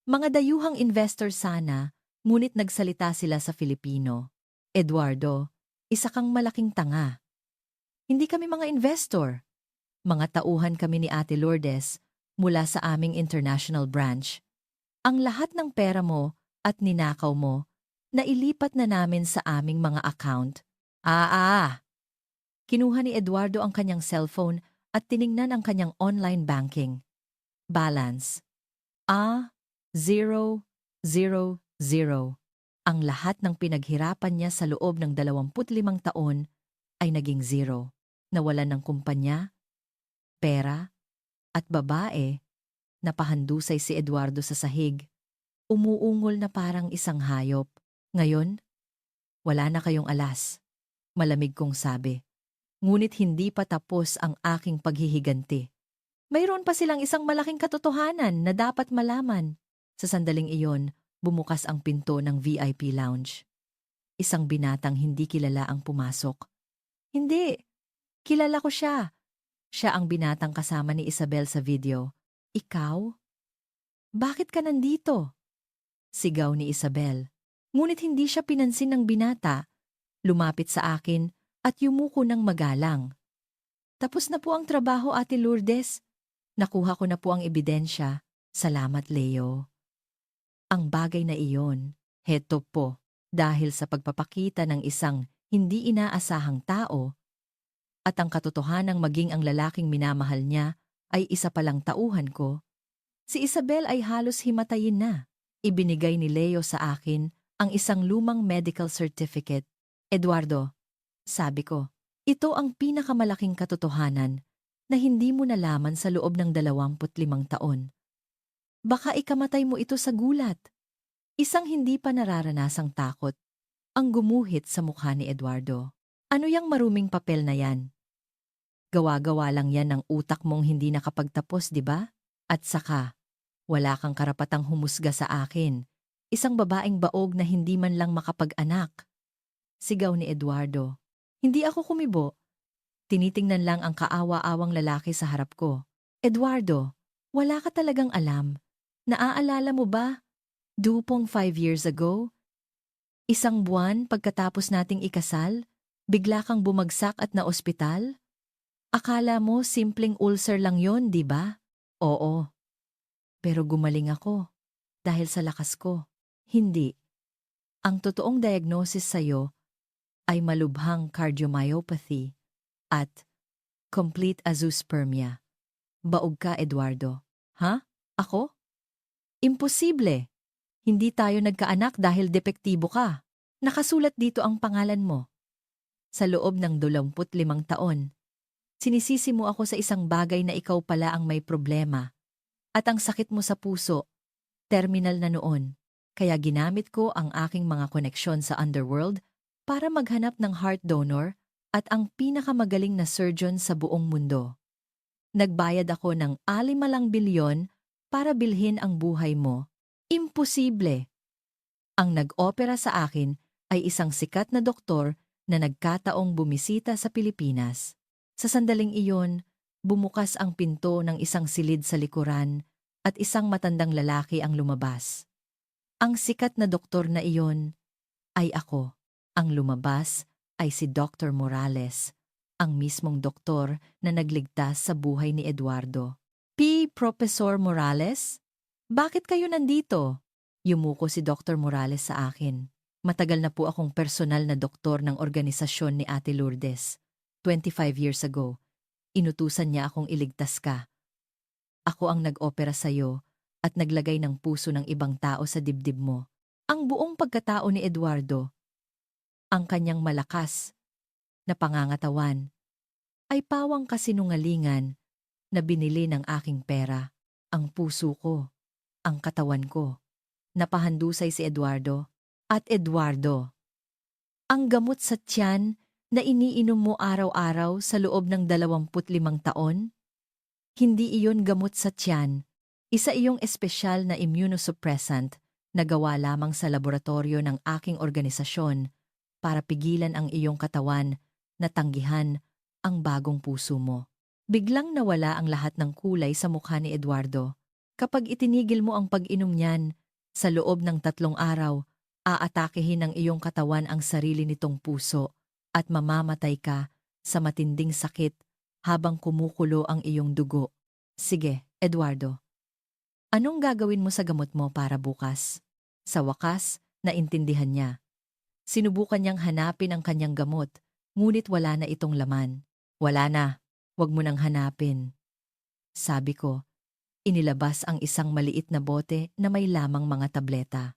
Mga dayuhang investor sana, ngunit nagsalita sila sa Filipino. Eduardo, isa kang malaking tanga. Hindi kami mga investor. Mga tauhan kami ni Ate Lourdes mula sa aming international branch. Ang lahat ng pera mo at ninakaw mo, nailipat na namin sa aming mga account. Kinuha ni Eduardo ang kanyang cellphone at tiningnan ang kanyang online banking. Balance. 000. Ang lahat ng pinaghirapan niya sa loob ng 25 taon ay naging zero. Nawalan ng kumpanya, pera, at babae. Napahandusay si Eduardo sa sahig. Umuungol na parang isang hayop. Ngayon, wala na kayong alas. Malamig kong sabi. Ngunit hindi pa tapos ang aking paghihiganti. Mayroon pa silang isang malaking katotohanan na dapat malaman. Sa sandaling iyon, bumukas ang pinto ng VIP lounge. Isang binatang hindi kilala ang pumasok. Hindi, kilala ko siya. Siya ang binatang kasama ni Isabel sa video. Ikaw? Bakit ka nandito? Sigaw ni Isabel. Ngunit hindi siya pinansin ng binata. Lumapit sa akin at yumuko ng magalang. Tapos na po ang trabaho, Ate Lourdes. Nakuha ko na po ang ebidensya. Salamat, Leo. Ang bagay na iyon, heto po, dahil sa pagpapakita ng isang hindi inaasahang tao at ang katotohanang maging ang lalaking minamahal niya ay isa palang tauhan ko, si Isabel ay halos himatayin na. Ibinigay ni Leo sa akin ang isang lumang medical certificate. Eduardo, sabi ko, ito ang pinakamalaking katotohanan na hindi mo nalaman sa loob ng 25 taon. Baka ikamatay mo ito sa gulat. Isang hindi pa nararanasang takot ang gumuhit sa mukha ni Eduardo. Ano yang maruming papel na yan? Gawa-gawa lang yan ng utak mong hindi nakapagtapos, di ba? At saka, wala kang karapatang humusga sa akin. Isang babaeng baog na hindi man lang makapag-anak. Sigaw ni Eduardo. Hindi ako kumibo. Tinitingnan lang ang kaawa-awang lalaki sa harap ko. Eduardo, wala ka talagang alam. Naaalala mo ba? 5 years ago? Isang buwan pagkatapos nating ikasal? Bigla kang bumagsak at naospital? Akala mo simpleng ulcer lang yon, di ba? Oo, pero gumaling ako dahil sa lakas ko. Hindi. Ang totoong diagnosis sa'yo ay malubhang cardiomyopathy at complete azoospermia. Baog ka, Eduardo. Ha? Ako? Imposible. Hindi tayo nagkaanak dahil depektibo ka. Nakasulat dito ang pangalan mo. Sa loob ng 25 taon, sinisisi mo ako sa isang bagay na ikaw pala ang may problema. At ang sakit mo sa puso, terminal na noon. Kaya ginamit ko ang aking mga koneksyon sa underworld para maghanap ng heart donor at ang pinakamagaling na surgeon sa buong mundo. Nagbayad ako ng 5 bilyon para bilhin ang buhay mo. Imposible! Ang nag-opera sa akin ay isang sikat na doktor na nagkataong bumisita sa Pilipinas. Sa sandaling iyon, bumukas ang pinto ng isang silid sa likuran at isang matandang lalaki ang lumabas. Ang sikat na doktor na iyon ay ako. Ang lumabas ay si Dr. Morales, ang mismong doktor na nagligtas sa buhay ni Eduardo. Professor Morales? Bakit kayo nandito? Yumuko si Dr. Morales sa akin. Matagal na po akong personal na doktor ng organisasyon ni Ate Lourdes. 25 years ago, inutusan niya akong iligtas ka. Ako ang nag-opera sa'yo at naglagay ng puso ng ibang tao sa dibdib mo. Ang buong pagkatao ni Eduardo, ang kanyang malakas na pangangatawan, ay pawang kasinungalingan na binili ng aking pera, ang puso ko, ang katawan ko. Napahandusay si Eduardo. At Eduardo, ang gamot sa tiyan na iniinom mo araw-araw sa loob ng 25 taon? Hindi iyon gamot sa tiyan. Isa iyong espesyal na immunosuppressant na gawa lamang sa laboratorio ng aking organisasyon para pigilan ang iyong katawan na tanggihan ang bagong puso mo. Biglang nawala ang lahat ng kulay sa mukha ni Eduardo. Kapag itinigil mo ang pag-inom niyan, sa loob ng 3 araw, aatakehin ng iyong katawan ang sarili nitong puso at mamamatay ka sa matinding sakit habang kumukulo ang iyong dugo. Sige, Eduardo. Anong gagawin mo sa gamot mo para bukas? Sa wakas, naintindihan niya. Sinubukan niyang hanapin ang kanyang gamot, ngunit wala na itong laman. Wala na, wag mo nang hanapin. Sabi ko, inilabas ang isang maliit na bote na may lamang mga tableta.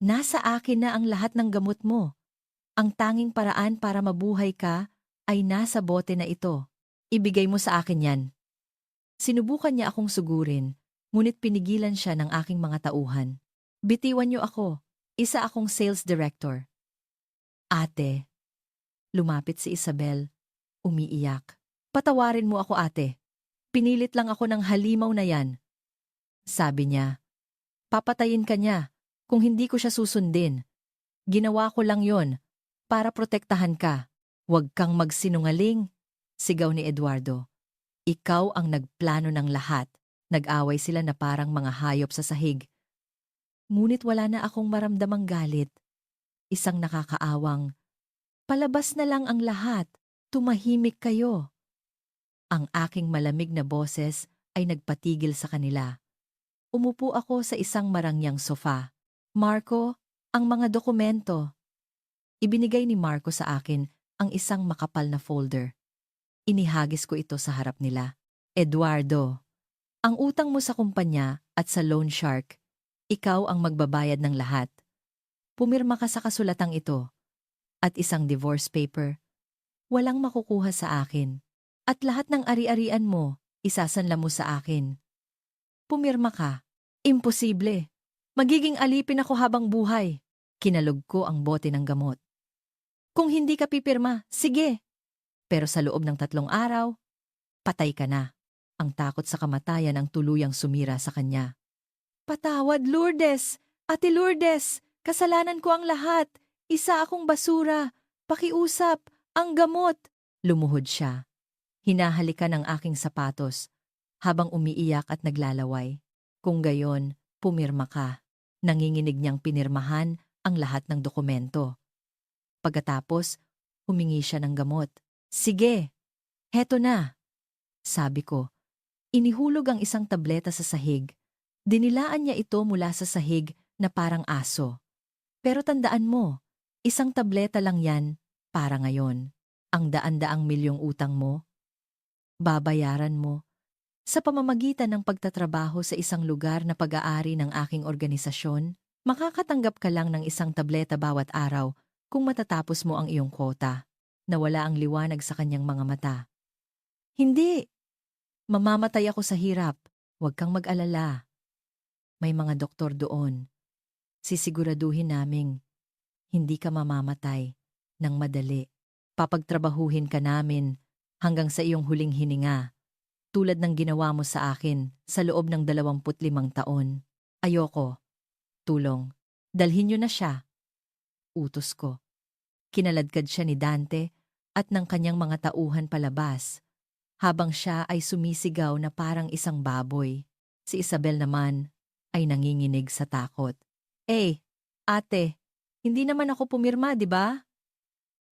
Nasa akin na ang lahat ng gamot mo. Ang tanging paraan para mabuhay ka ay nasa bote na ito. Ibigay mo sa akin yan. Sinubukan niya akong sugurin, ngunit pinigilan siya ng aking mga tauhan. Bitiwan niyo ako, isa akong sales director. Ate, lumapit si Isabel, umiiyak. Patawarin mo ako, ate. Pinilit lang ako ng halimaw na yan. Sabi niya, papatayin ka niya kung hindi ko siya susundin. Ginawa ko lang yon para protektahan ka. Huwag kang magsinungaling, sigaw ni Eduardo. Ikaw ang nagplano ng lahat. Nag-away sila na parang mga hayop sa sahig. Ngunit wala na akong maramdamang galit. Isang nakakaawang, palabas na lang ang lahat, tumahimik kayo. Ang aking malamig na boses ay nagpatigil sa kanila. Umupo ako sa isang marangyang sofa. Marco, ang mga dokumento. Ibinigay ni Marco sa akin ang isang makapal na folder. Inihagis ko ito sa harap nila. Eduardo, ang utang mo sa kumpanya at sa loan shark, ikaw ang magbabayad ng lahat. Pumirma ka sa kasulatang ito. At isang divorce paper. Walang makukuha sa akin. At lahat ng ari-arian mo, isasanla mo sa akin. Pumirma ka. Imposible. Magiging alipin ako habang buhay. Kinalog ko ang bote ng gamot. Kung hindi ka pipirma, sige. Pero sa loob ng 3 araw, patay ka na. Ang takot sa kamatayan ang tuluyang sumira sa kanya. Patawad, Lourdes! Ate Lourdes! Kasalanan ko ang lahat. Isa akong basura. Pakiusap. Ang gamot. Lumuhod siya. Hinahalikan ang aking sapatos habang umiiyak at naglalaway. Kung gayon, pumirma ka. Nanginginig niyang pinirmahan ang lahat ng dokumento. Pagkatapos, Humingi siya ng gamot. Sige, heto na, sabi ko. Inihulog ang isang tableta sa sahig. Dinilaan niya ito mula sa sahig na parang aso. Pero tandaan mo, isang tableta lang yan para ngayon. Ang daan-daang milyong utang mo, babayaran mo sa pamamagitan ng pagtatrabaho sa isang lugar na pag-aari ng aking organisasyon. Makakatanggap ka lang ng isang tableta bawat araw kung matatapos mo ang iyong quota. Nawala ang liwanag sa kanyang mga mata. Hindi! Mamamatay ako sa hirap. Huwag kang mag-alala. May mga doktor doon. Sisiguraduhin naming hindi ka mamamatay ng madali. Papagtrabahuhin ka namin hanggang sa iyong huling hininga, tulad ng ginawa mo sa akin sa loob ng 25 taon. Ayoko. Tulong. Dalhin niyo na siya. Utos ko. Kinaladkad siya ni Dante at ng kanyang mga tauhan palabas, habang siya ay sumisigaw na parang isang baboy. Si Isabel naman ay nanginginig sa takot. Ate, hindi naman ako pumirma, di ba?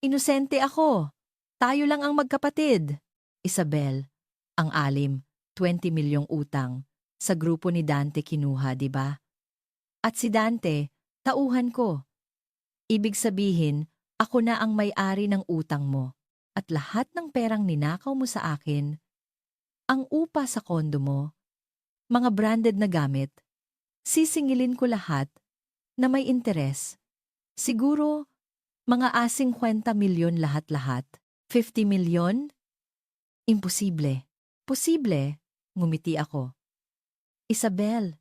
Inosente ako. Tayo lang ang magkapatid. Isabel, ang alim, 20 milyong utang. Sa grupo ni Dante kinuha, di ba? At si Dante, tauhan ko. Ibig sabihin, ako na ang may-ari ng utang mo. At lahat ng perang ninakaw mo sa akin, ang upa sa kondo mo, mga branded na gamit, sisingilin ko lahat na may interes. Siguro, mga 50 milyon lahat-lahat. 50 milyon? Imposible. Posible, ngumiti ako. Isabel,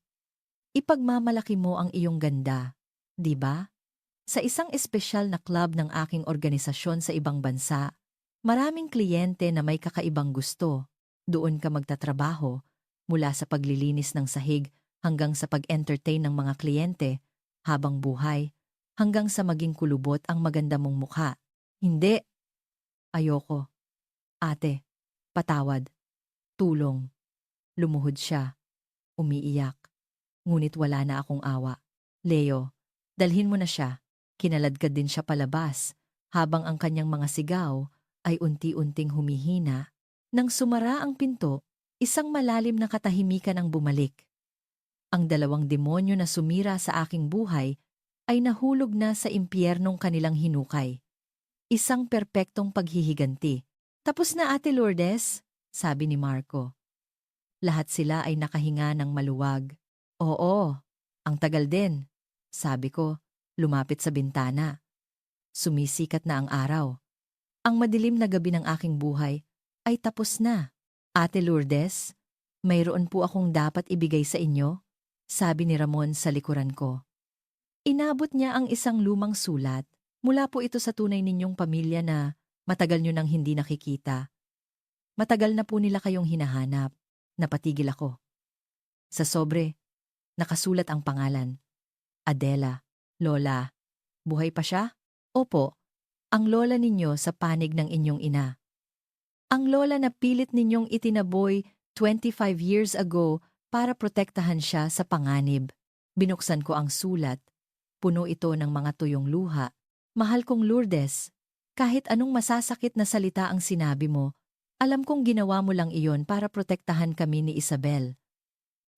ipagmamalaki mo ang iyong ganda, di ba? Sa isang espesyal na club ng aking organisasyon sa ibang bansa, maraming kliyente na may kakaibang gusto. Doon ka magtatrabaho, mula sa paglilinis ng sahig hanggang sa pag-entertain ng mga kliyente, habang buhay, hanggang sa maging kulubot ang maganda mong mukha. Hindi. Ayoko. Ate, patawad. Tulong. Lumuhod siya. Umiiyak. Ngunit wala na akong awa. Leo, dalhin mo na siya. Kinaladkad din siya palabas, habang ang kanyang mga sigaw ay unti-unting humihina. Nang sumara ang pinto, isang malalim na katahimikan ang bumalik. Ang dalawang demonyo na sumira sa aking buhay ay nahulog na sa impyernong kanilang hinukay. Isang perpektong paghihiganti. Tapos na, Ate Lourdes, sabi ni Marco. Lahat sila ay nakahinga ng maluwag. Oo, ang tagal din, sabi ko, lumapit sa bintana. Sumisikat na ang araw. Ang madilim na gabi ng aking buhay ay tapos na. Ate Lourdes, mayroon po akong dapat ibigay sa inyo, sabi ni Ramon sa likuran ko. Inabot niya ang isang lumang sulat. Mula po ito sa tunay ninyong pamilya na matagal nyo nang hindi nakikita. Matagal na po nila kayong hinahanap. Napatigil ako. Sa sobre, nakasulat ang pangalan. Adela, Lola. Buhay pa siya? Opo, ang lola ninyo sa panig ng inyong ina. Ang lola na pilit ninyong itinaboy 25 years ago para protektahan siya sa panganib. Binuksan ko ang sulat. Puno ito ng mga tuyong luha. Mahal kong Lourdes, kahit anong masasakit na salita ang sinabi mo, alam kong ginawa mo lang iyon para protektahan kami ni Isabel.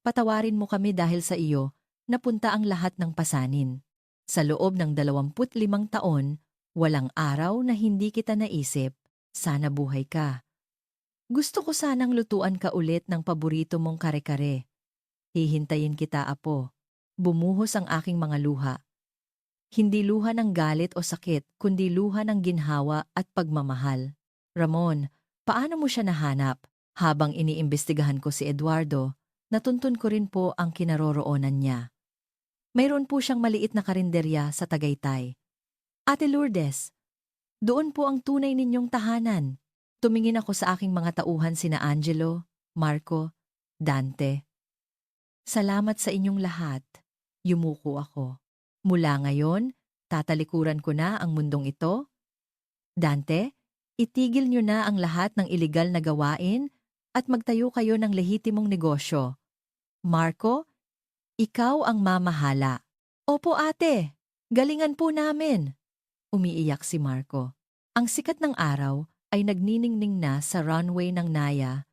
Patawarin mo kami dahil sa iyo, napunta ang lahat ng pasanin. Sa loob ng 25 taon, walang araw na hindi kita naisip. Sana buhay ka. Gusto ko sanang lutuan ka ulit ng paborito mong kare-kare. Hihintayin kita, apo. Bumuhos ang aking mga luha. Hindi luha ng galit o sakit, kundi luha ng ginhawa at pagmamahal. Ramon, paano mo siya nahanap? Habang iniimbestigahan ko si Eduardo, natuntun ko rin po ang kinaroroonan niya. Mayroon po siyang maliit na karinderya sa Tagaytay. Ate Lourdes, doon po ang tunay ninyong tahanan. Tumingin ako sa aking mga tauhan sina Angelo, Marco, Dante. Salamat sa inyong lahat. Yumuko ako. Mula ngayon, tatalikuran ko na ang mundong ito. Dante, itigil niyo na ang lahat ng iligal na gawain at magtayo kayo ng lehitimong negosyo. Marco, ikaw ang mamahala. Opo ate, galingan po namin. Umiiyak si Marco. Ang sikat ng araw ay nagniningning na sa runway ng Naya.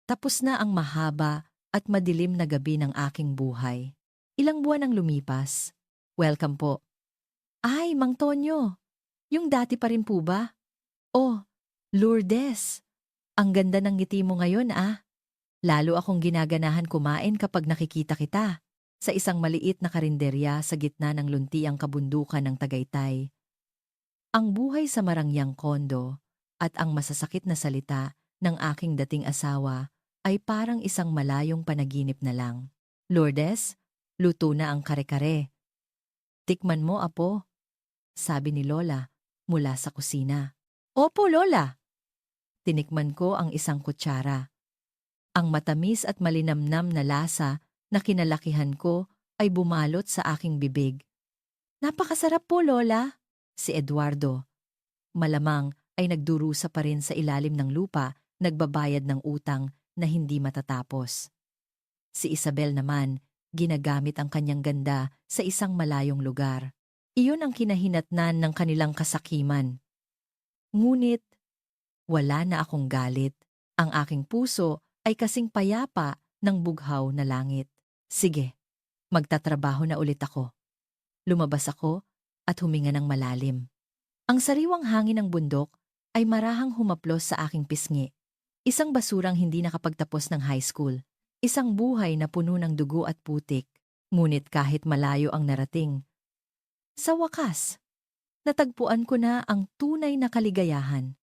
Tapos na ang mahaba at madilim na gabi ng aking buhay. Ilang buwan ang lumipas. Welcome po. Ay, Mang Tonyo. Yung dati pa rin po ba? Oh, Lourdes. Ang ganda ng ngiti mo ngayon ah. Lalo akong ginaganahan kumain kapag nakikita kita. Sa isang maliit na karinderya sa gitna ng luntiang kabundukan ng Tagaytay. Ang buhay sa marangyang kondo at ang masasakit na salita ng aking dating asawa ay parang isang malayong panaginip na lang. Lourdes, luto na ang kare-kare. Tikman mo, apo, sabi ni Lola mula sa kusina. Opo, Lola. Tinikman ko ang isang kutsara. Ang matamis at malinamnam na lasa na kinalakihan ko ay bumalot sa aking bibig. Napakasarap po, Lola, si Eduardo. Malamang ay nagdurusa pa rin sa ilalim ng lupa, nagbabayad ng utang na hindi matatapos. Si Isabel naman, ginagamit ang kanyang ganda sa isang malayong lugar. Iyon ang kinahinatnan ng kanilang kasakiman. Ngunit, wala na akong galit. Ang aking puso ay kasing payapa ng bughaw na langit. Sige, magtatrabaho na ulit ako. Lumabas ako at huminga ng malalim. Ang sariwang hangin ng bundok ay marahang humaplos sa aking pisngi. Isang basurang hindi nakapagtapos ng high school. Isang buhay na puno ng dugo at putik. Ngunit kahit malayo ang narating, sa wakas, natagpuan ko na ang tunay na kaligayahan.